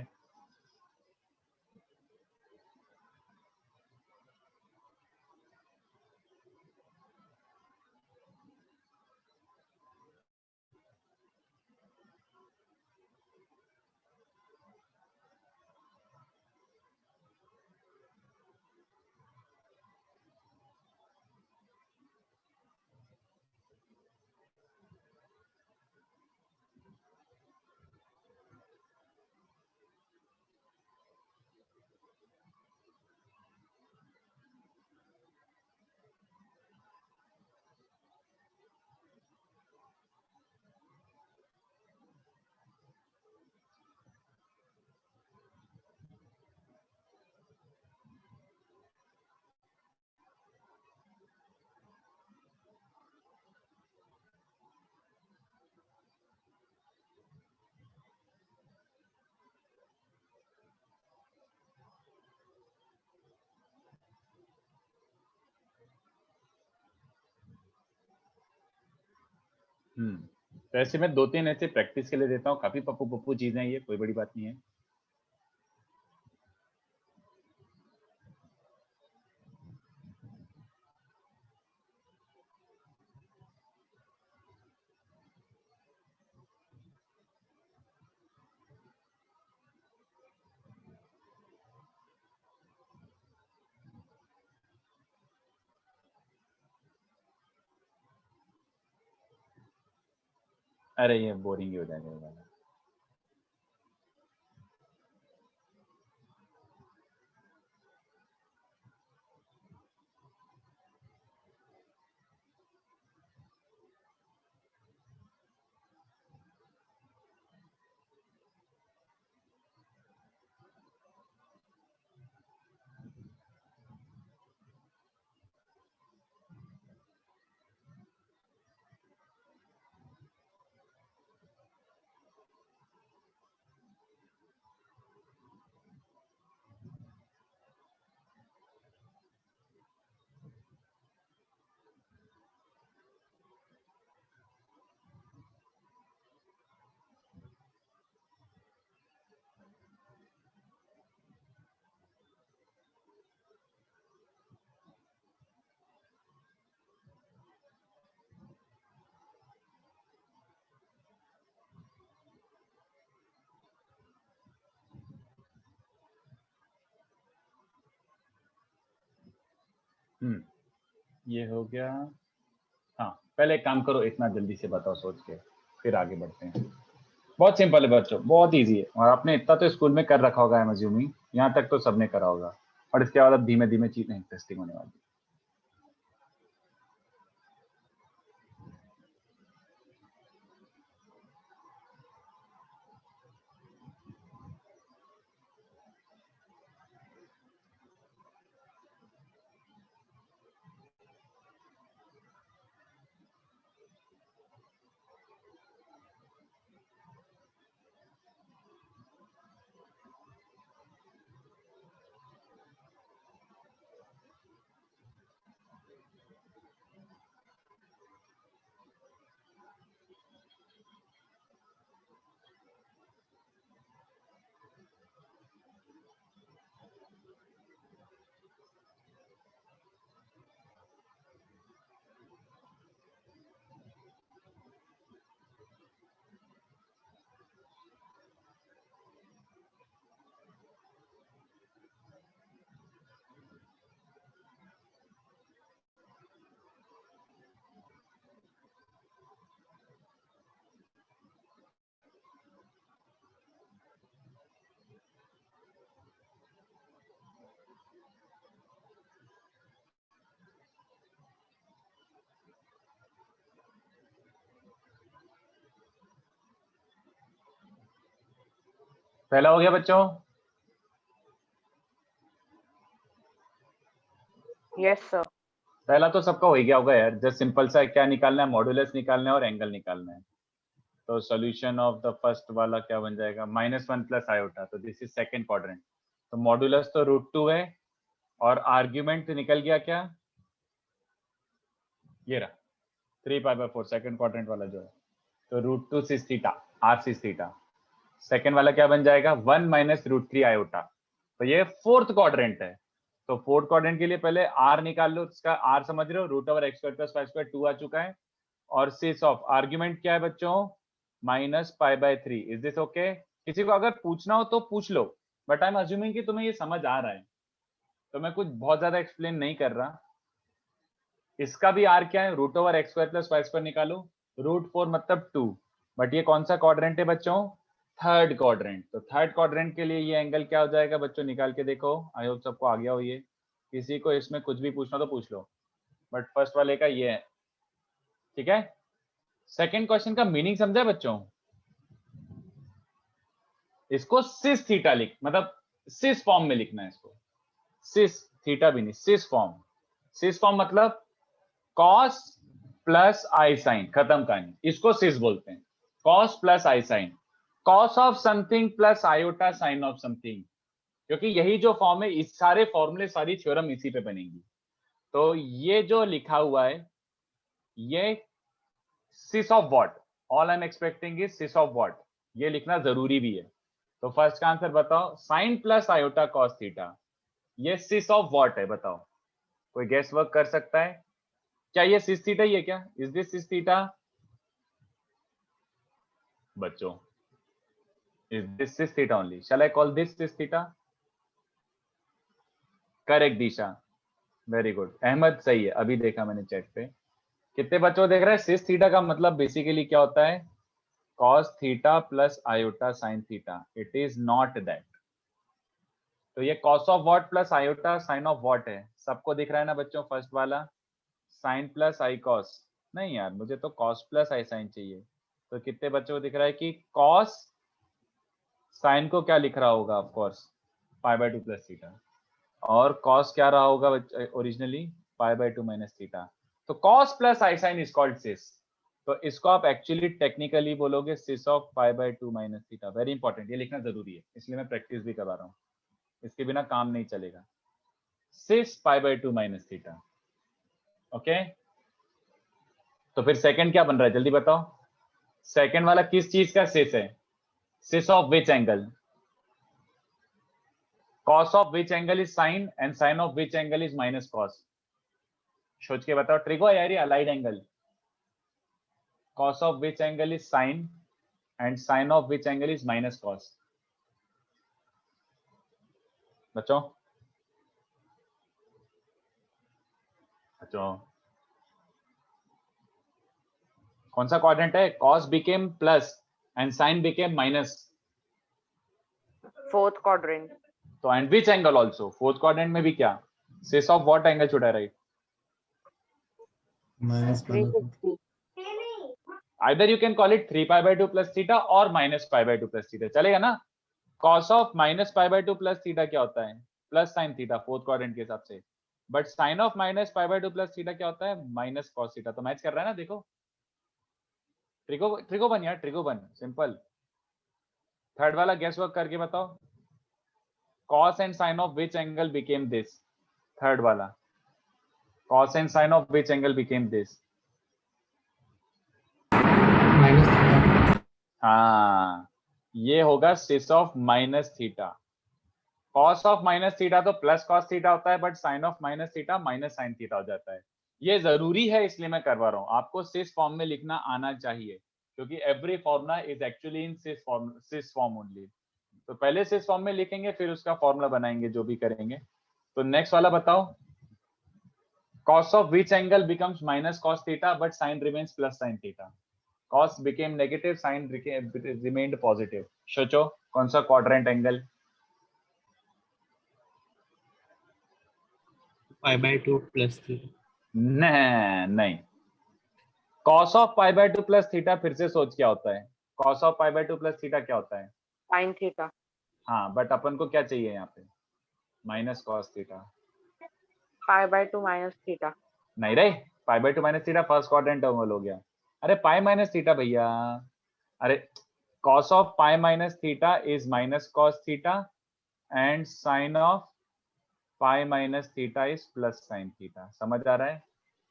तो ऐसे मैं 2-3 ऐसे प्रैक्टिस के लिए देता हूँ, काफी पप्पू पप्पू चीजें हैं ये, कोई बड़ी बात नहीं है। अरे ये बोरिंग ही हो जाएगा। ये हो गया। हाँ, पहले एक काम करो, इतना जल्दी से बताओ सोच के, फिर आगे बढ़ते हैं। बहुत सिंपल है बच्चों, बहुत इजी है, और आपने इतना तो स्कूल में कर रखा होगा, आई एम अज्यूमिंग यहाँ तक तो सबने करा होगा, और इसके बाद अब धीमे धीमे चीजें इंटरेस्टिंग होने वाली। पहला हो गया बच्चों? Yes, sir. पहला तो सबका हो ही गया होगा यार, जस्ट सिंपल सा क्या निकालना है, मॉडुलस निकालना है और एंगल निकालना है। तो सॉल्यूशन ऑफ द फर्स्ट वाला क्या बन जाएगा, -1 प्लस आयोटा, तो दिस इज सेकंड क्वाड्रेंट। तो मॉडुलस तो √2 है, और आर्ग्यूमेंट निकल गया क्या, ये रहा 3π/4, सेकंड क्वाड्रेंट वाला जो है, तो √2 सिस थीटा, r सिस थीटा। सेकंड वाला क्या बन जाएगा, 1 माइनस √3 आयोटा। तो ये फोर्थ क्वाड्रेंट है, तो फोर्थ क्वाड्रेंट के लिए पहले r निकाल लो, इसका r समझ रहे हो, √x² + y² 2 आ चुका है, और सिस ऑफ आर्ग्यूमेंट क्या है बच्चों, -π/3। Is this okay? किसी को अगर पूछना हो तो पूछ लो, बट आई एम अज्यूमिंग कि तुम्हें ये समझ आ रहा है, तो मैं कुछ बहुत ज्यादा एक्सप्लेन नहीं कर रहा। इसका भी r क्या है, √x² + y² निकालो, √4 मतलब 2, बट ये कौन सा क्वाड्रेंट है बच्चों, थर्ड क्वाड्रेंट। तो थर्ड क्वाड्रेंट के लिए ये एंगल क्या हो जाएगा बच्चों, निकाल के देखो, आई होप सबको आ गया हो ये। किसी को इसमें कुछ भी पूछना तो पूछ लो, बट फर्स्ट वाले का ये है, ठीक है। सेकंड क्वेश्चन का मीनिंग समझा बच्चों, इसको सिस थीटा लिख, मतलब सिस फॉर्म में लिखना है इसको, सिस थीटा भी नहीं, सिस फॉर्म। सिस फॉर्म मतलब कॉस प्लस आई साइन, खत्म कहानी, इसको सिस बोलते हैं, cos plus i sine, cos of something plus iota sine of something, क्योंकि यही जो फॉर्म है, इस सारे फॉर्मूले सारी थ्योरम इसी पे बनेंगी। तो ये जो लिखा हुआ है, ये cis of what, all I am expecting is cis of what, ये लिखना जरूरी भी है। तो फर्स्ट का आंसर बताओ, sine plus iota cos theta, ये सिस ऑफ व्हाट है, बताओ, कोई गेस वर्क कर सकता है? क्या ये सिस थीटा ही है क्या, इज दिस सिस थीटा बच्चों, is this cis theta only, shall I call this cis theta? Correct Disha, very good. Ahmad सही है, अभी देखा मैंने चैट पे। कितने बच्चों देख रहे हैं, सिस थीटा का मतलब बेसिकली क्या होता है, cos theta plus iota sine theta, it is not that. तो ये cos of what plus iota sine of what है, सबको दिख रहा है ना बच्चों, फर्स्ट वाला साइन प्लस आई कॉस, नहीं यार मुझे तो cos प्लस आई साइन चाहिए। तो कितने बच्चों को दिख रहा है कि cos साइन को क्या लिख रहा होगा, ऑफ कोर्स π/2 प्लस थीटा, और cos क्या रहा होगा ओरिजिनली, π/2 माइनस थीटा। तो cos plus i sine is called cis, तो इसको आप एक्चुअली टेक्निकली बोलोगे cis of π/2 minus theta. Very important, ये लिखना जरूरी है, इसलिए मैं प्रैक्टिस भी करवा रहा हूँ, इसके बिना काम नहीं चलेगा, सिस π/2 माइनस थीटा। ओके, तो फिर सेकंड क्या बन रहा है, जल्दी बताओ, सेकंड वाला किस चीज का सिस है, cis of which angle, cos of which angle is sine and sin of which angle is minus cos, सोच के बताओ, ट्रिगो यार ये allied angle, cos of which angle is sine and sin of which angle is minus cos, बच्चों सोचो कौन सा क्वाड्रेंट है? cos became plus and sin became minus. Fourth quadrant. तो and which angle also? fourth quadrant में भी क्या? sis of what angle should I write? minus pi by 2. 360. Either you can call it 3 pi by 2 plus theta or minus pi by 2 plus theta. चलेगा ना? cos of minus pi by 2 plus theta क्या होता है? plus sin theta fourth quadrant के हिसाब से. But sin of minus pi by 2 plus theta क्या होता है? minus cos theta. तो मैच कर रहा है ना? देखो ट्रिगोबन यार, ट्रिगोबन सिंपल. थर्ड वाला गेस वर्क करके बताओ. cos and sin of which angle became this? Third वाला cos and sin of which angle became this? minus theta. हाँ, ये होगा sis of minus theta. cos of minus theta तो plus cos theta होता है, but sin of minus theta minus sin theta हो जाता है. ये जरूरी है, इसलिए मैं करवा रहा हूँ. आपको sis फॉर्म में लिखना आना चाहिए, क्योंकि every formula is actually in sis form only. तो पहले sis फॉर्म में लिखेंगे, फिर उसका फॉर्मूला बनाएंगे, जो भी करेंगे. तो नेक्स्ट वाला बताओ. cos of which angle becomes minus cos theta but sin remains plus sin theta? cos became negative, sin remained positive. सोचो कौन सा quadrant angle? pi by 2 plus theta. नहीं. cos of pi by 2 plus theta फिर से सोच क्या होता है? cos of pi by 2 plus theta क्या होता है? Sin theta. हाँ, बट अपन को क्या चाहिए यहाँ पे? Minus cos theta. Pi by 2 minus theta. नहीं रे, pi by 2 minus theta first quadrant term हो गया. अरे pi minus theta भैया. अरे cos of pi minus theta is minus cos theta and sin of pi minus theta is plus sin theta. समझ आ रहा है?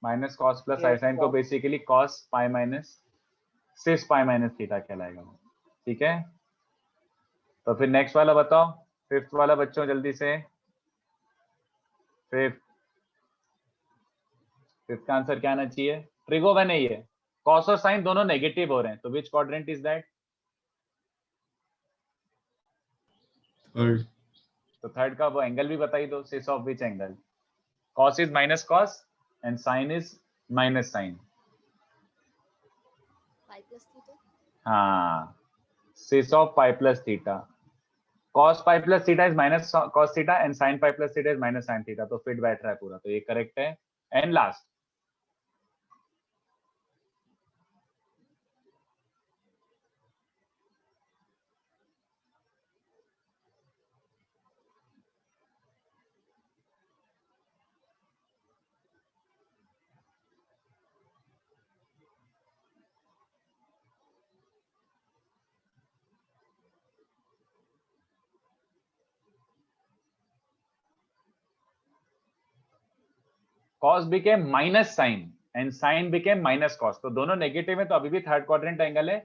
Minus cos plus Yes, sin को sir. Basically cos pi minus sis pi minus theta कहलाएगा. ठीक है, तो फिर नेक्स्ट वाला बताओ. फिफ्थ वाला बच्चों जल्दी से. फिफ्थ का आंसर क्या आना चाहिए? ट्रिगोबन है ये. cos और sin दोनों नेगेटिव हो रहे हैं, तो विच क्वाड्रेंट इज दैट? Third. तो थर्ड का वो एंगल भी बता ही दो. sis of which angle? cos is minus cos and sin is minus sin. pi plus theta. हाँ, sis of pi plus theta. cos pi plus theta is minus cos theta and sin pi plus theta is minus sin theta. तो फिट बैठ रहा है पूरा, तो ये करेक्ट है. And last, cos became minus sin and sin became minus cos. तो दोनों नेगेटिव है, तो अभी भी थर्ड क्वाड्रेंट एंगल है,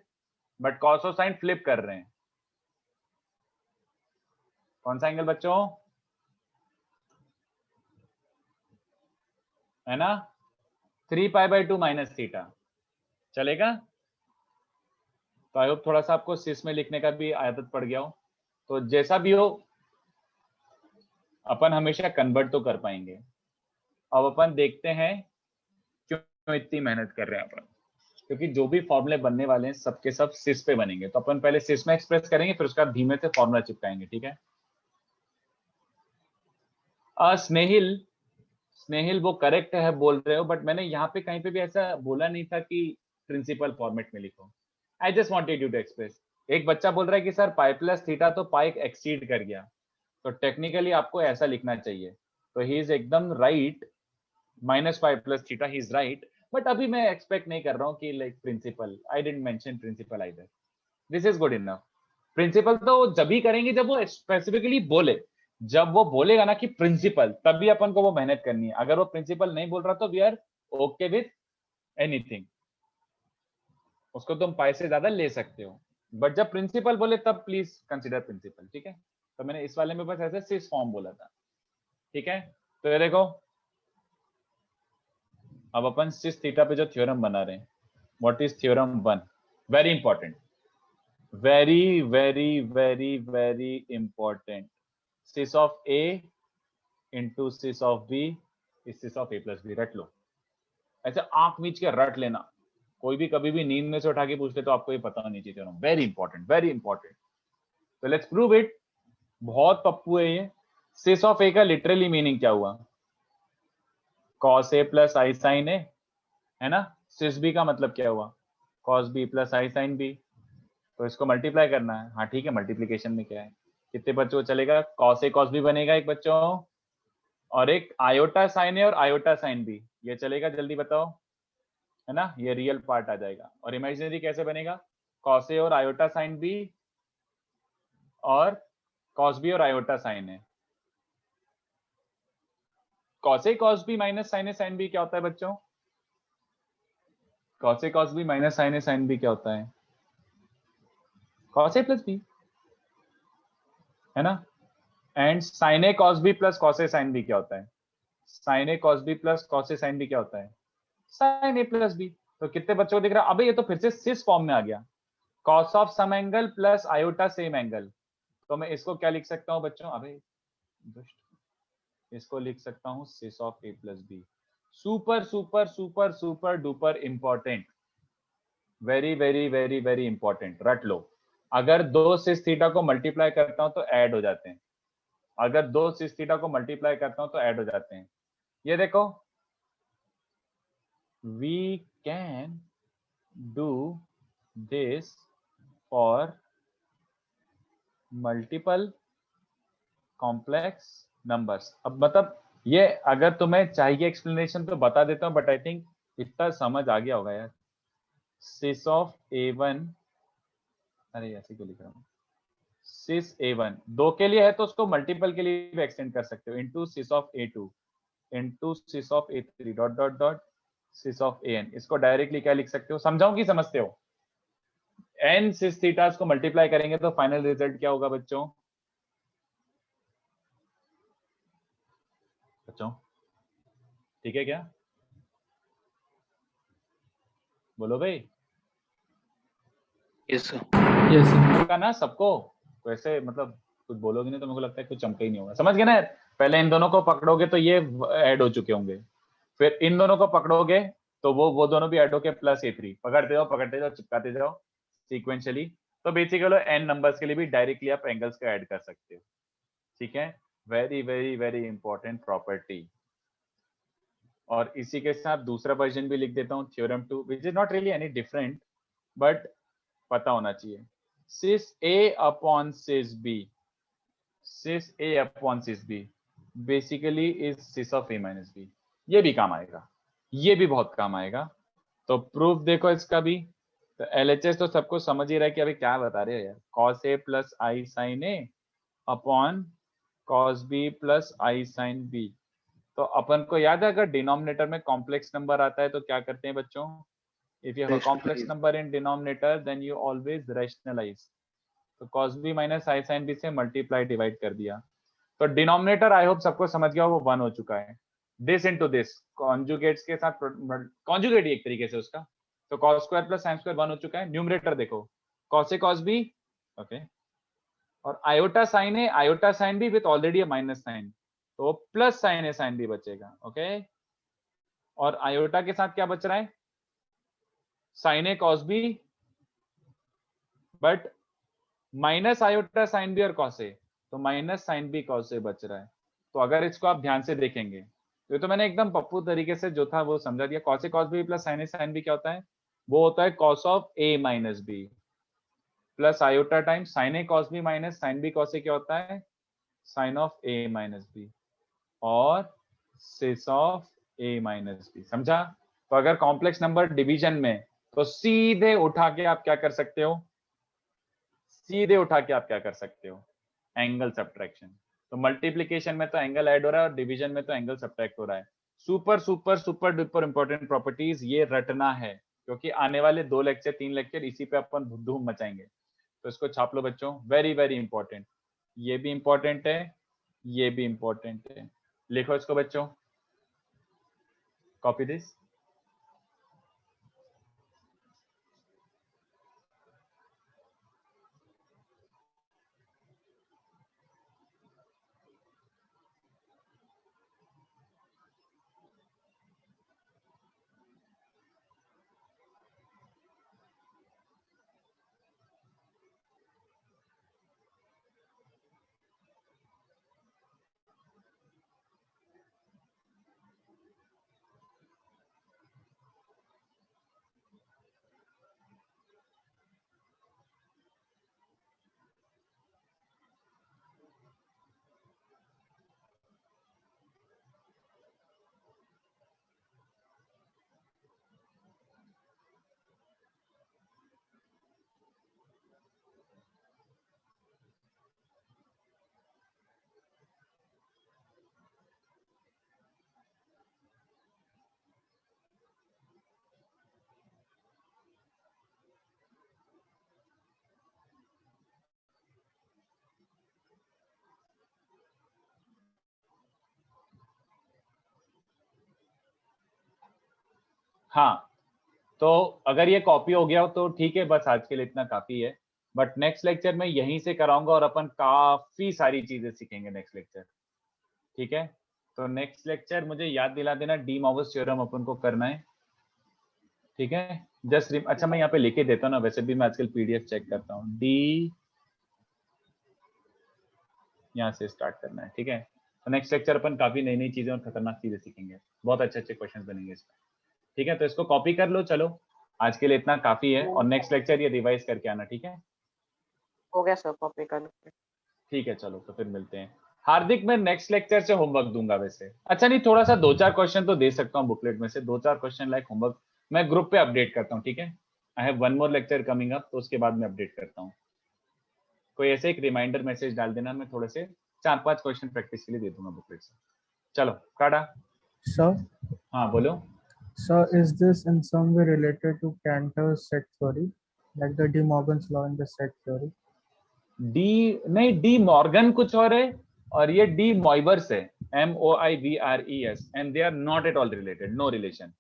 बट cos और sin फ्लिप कर रहे हैं. कौन सा एंगल बच्चों? है ना? 3 pi by 2 minus theta. चलेगा? तो आई होप थोड़ा सा आपको सिस में लिखने का भी आदत पड़ गया हो. तो जैसा भी हो, अपन हमेशा कन्वर्ट तो कर पाएंगे. अब अपन देखते हैं क्यों इतनी मेहनत कर रहे हैं अपन, क्योंकि जो भी फॉर्मूले बनने वाले हैं सबके सब सिस पे बनेंगे. तो अपन पहले सिस में एक्सप्रेस करेंगे, फिर उसका धीमे से फॉर्मूला चिपकाएंगे. ठीक है? स्नेहिल वो करेक्ट है बोल रहे हो, बट मैंने यहाँ पे कहीं पे भी ऐसा बोला नहीं था कि प्रिंसिपल फॉर्मेट में लिखो. I just wanted you to express. एक बच्चा बोल रहा है कि सर पाई प्लस थीटा तो पाई एक्सीड कर गया, तो टेक्निकली आपको ऐसा लिखना चाहिए. तो ही इज एकदम right. Minus pi plus theta, he is right. But अभी मैं एक्सपेक्ट नहीं कर रहा हूँ कि like principal. I didn't mention principal either. This is good enough. Principal तो जब भी करेंगे जब वो स्पेसिफिकली बोले. जब वो बोलेगा ना कि प्रिंसिपल, तभी अपन को वो मेहनत करनी है. अगर वो प्रिंसिपल नहीं बोल रहा तो we are okay with anything. उसको तुम पाई से ज्यादा ले सकते हो, बट जब प्रिंसिपल बोले तब प्लीज कंसीडर प्रिंसिपल. ठीक है? तो मैंने इस वाले में बस ऐसे सिस फॉर्म बोला था. ठीक है? तो ये देखो, अब अपन सिस थीटा पे जो थ्योरम बना रहे हैं, what is theorem 1? Very important, very very very very important. sis of a into sis of b is sis of a plus b. रट लो. ऐसे आंख मीच के रट लेना, कोई भी कभी भी नींद में से उठा के पूछ ले तो आपको ये पता होनी चाहिए। Very important, very important. तो लेट्स प्रूव इट। बहुत पप्पू है ये। सिस ऑफ ए का लिटरली मीनिंग क्या हुआ? cos a plus i sine a, है ना। सिस बी का मतलब क्या हुआ? cos b plus i sine B. तो इसको मल्टीप्लाई करना है। हाँ ठीक है, मल्टीप्लीकेशन में क्या है, कितने बच्चों को चलेगा? cos a cos b बनेगा एक बच्चों, और एक आयोटा साइन ए और आयोटा साइन बी, ये चलेगा? जल्दी बताओ, है ना, ये रियल पार्ट आ जाएगा। और इमेजिनरी कैसे बनेगा? cos a और आयोटा साइन बी और cos b और iota sine a. cos a cos b minus sine a sine b क्या होता है बच्चों? cos a cos b minus sine a sine b क्या होता है? cos a प्लस b, है ना। And sin a cos b plus cos a sin b क्या होता है? sin a cos b plus cos a sin b क्या होता है? sin a plus b। तो कितने बच्चों को दिख रहा है? अबे ये तो फिर से सिस फॉर्म में आ गया। cos of sum angle plus iota same angle. तो मैं इसको क्या लिख सकता हूँ बच्चों? अबे दुष्ट, इसको लिख सकता हूँ cis of a plus b। Super super super super duper important, very very very very important, रट लो। अगर दो सिस थीटा को मल्टीप्लाई करता हूं तो ऐड हो जाते हैं। अगर दो सिस थीटा को मल्टीप्लाई करता हूं तो ऐड हो जाते हैं। ये देखो, we can do this for multiple complex numbers. अब मतलब ये अगर तुम्हें चाहिए एक्सप्लेनेशन तो बता देता हूं, बट आई थिंक इतना समझ आ गया होगा यार। सिस ऑफ a1, अरे ऐसे क्यों लिख रहा हूँ? सिस a1 दो के लिए है तो उसको मल्टीपल के लिए भी एक्सटेंड कर सकते हो, into cis of a2 into cis of a3 dot dot dot cis of an। इसको डायरेक्टली क्या लिख सकते हो? समझाऊं कि समझते हो? n सिस थीटास को मल्टीप्लाई करेंगे तो फाइनल रिजल्ट क्या होगा बच्चों? बच्चों ठीक है क्या? बोलो भाई। Yes sir. Yes, sir. का ना सबको वैसे, मतलब कुछ बोलोगे नहीं तो मेरे को लगता है कुछ चमका ही नहीं होगा। समझ गए ना? पहले इन दोनों को पकड़ोगे तो ये ऐड हो चुके होंगे, फिर इन दोनों को पकड़ोगे तो वो दोनों भी ऐड होके प्लस a3, पकड़ते जाओ चिपकाते जाओ सीक्वेंशियली। तो बेसिकली n नंबर्स के लिए भी डायरेक्टली आप एंगल्स का ऐड कर सकते हो। ठीक है, very very very important property. और इसी के साथ दूसरा वर्जन भी लिख देता हूँ, theorem 2, which is not really any different, but पता होना चाहिए। Cis a upon cis b, cis a upon cis b basically is cis of a minus b। ये भी काम आएगा, ये भी बहुत काम आएगा। तो प्रूफ देखो इसका भी। तो LHS तो सबको समझ ही रहा है कि अभी क्या बता रहे हो यार। cos a plus i sine a upon cos b plus i sine b। तो अपन को याद है, अगर डिनोमिनेटर में कॉम्प्लेक्स नंबर आता है तो क्या करते हैं बच्चों? If you have a complex Rationalize. number in denominator, then you always rationalize. तो cos b माइनस आई साइन b से मल्टीप्लाई डिवाइड कर दिया। तो डिनोमिनेटर आई होप सबको समझ गया, वो 1 हो चुका है। दिस इनटू दिस कॉन्जुगेट्स के साथ, कॉन्जुगेट ही एक तरीके से उसका। तो cos square plus sin square 1 हो चुका है। न्यूमरेटर देखो, cos a cos b, okay, और iota sine a iota sine b with already a minus sine, तो plus sine a sine b बचेगा। ओके, और आयोटा के साथ क्या बच रहा है? Sine a cos b, but minus iota sine b और कॉस ए, तो minus sine b cos a बच रहा है। तो अगर इसको आप ध्यान से देखेंगे तो ये तो मैंने एकदम पप्पू तरीके से जो था वो समझा दिया। Cos a cos b plus sine a sine b क्या होता है? वो होता है cos of a minus b plus iota time sine a cos b minus sine b cos a क्या होता है? Sine of a minus b और cis of a minus b. समझा? तो अगर कॉम्प्लेक्स नंबर डिवीजन में, तो सीधे उठा के आप क्या कर सकते हो? सीधे उठा के आप क्या कर सकते हो? Angle subtraction. तो मल्टीप्लिकेशन में तो एंगल ऐड हो रहा है और डिवीजन में तो एंगल सब्ट्रैक्ट हो रहा है। Super super super duper important properties, ये रटना है क्योंकि आने वाले 2 लेक्चर 3 लेक्चर इसी पे अपन धूम मचाएंगे। तो इसको छाप लो बच्चों, वेरी वेरी इंपॉर्टेंट। ये भी इंपॉर्टेंट है, ये भी इंपॉर्टेंट है। लिखो इसको बच्चों, कॉपी दिस। हाँ, तो अगर ये कॉपी हो गया हो तो ठीक है, बस आज के लिए इतना काफी है। बट नेक्स्ट लेक्चर में यहीं से कराऊंगा और अपन काफी सारी चीजें सीखेंगे नेक्स्ट लेक्चर, ठीक है। तो नेक्स्ट लेक्चर मुझे याद दिला देना, डी मॉर्गन्स थ्योरम अपन को करना है, ठीक है। जस्ट अच्छा मैं यहाँ पे लिखे देता हूँ ना, वैसे भी मैं आजकल पीडीएफ चेक करता हूँ। डी यहाँ से स्टार्ट करना है, ठीक है। तो नेक्स्ट लेक्चर अपन काफी नई नई चीजें और खतरनाक चीजें सीखेंगे, बहुत अच्छे अच्छे क्वेश्चन बनेंगे इसमें, ठीक है। तो इसको कॉपी कर लो, चलो आज के लिए इतना काफी है, और नेक्स्ट लेक्चर ये रिवाइज करके आना, ठीक है। हो गया सर, कॉपी कर लो। ठीक है, चलो तो फिर मिलते हैं। हार्दिक, मैं नेक्स्ट लेक्चर से होमवर्क दूंगा वैसे। अच्छा नहीं, थोड़ा सा 2-4 क्वेश्चन तो दे सकता हूँ बुकलेट में से, 2-4 क्वेश्चन लाइक होमवर्क मैं ग्रुप पे अपडेट करता हूँ, ठीक है। I have 1 more lecture coming up, तो उसके बाद मैं अपडेट करता हूँ। कोई ऐसे एक रिमाइंडर मैसेज डाल देना, मैं थोड़े से 4-5 क्वेश्चन प्रैक्टिस के लिए दे दूंगा बुकलेट से। चलो काटा। Sir, हाँ बोलो। sir, is this in some way related to Cantor's set theory, like the De Morgan's law in the set theory? De नहीं, डी मॉर्गन कुछ और है और ये डी मॉइवर्स है, MOIVRES, and they are not at all related, no relation.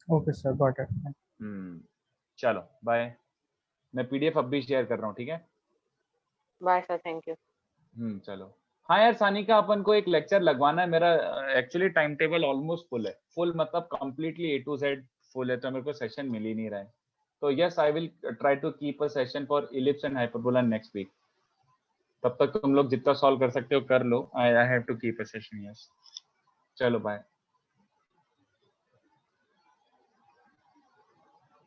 Okay, sir, got it. चलो बाय, मैं पीडीएफ अब भी शेयर कर रहा हूँ, ठीक है। Bye sir, thank you. चलो। हाँ यार सानिका, अपन को एक लेक्चर लगवाना है, मेरा actually time table almost full है, फुल मतलब completely A to Z full है, तो मेरे को सेशन मिल ही नहीं रहा है। तो yes, I will try to keep a session for ellipse and hyperbola next week. तब तक तुम लोग जितना सॉल्व कर सकते हो कर लो, I have to keep a session, yes. चलो बाय।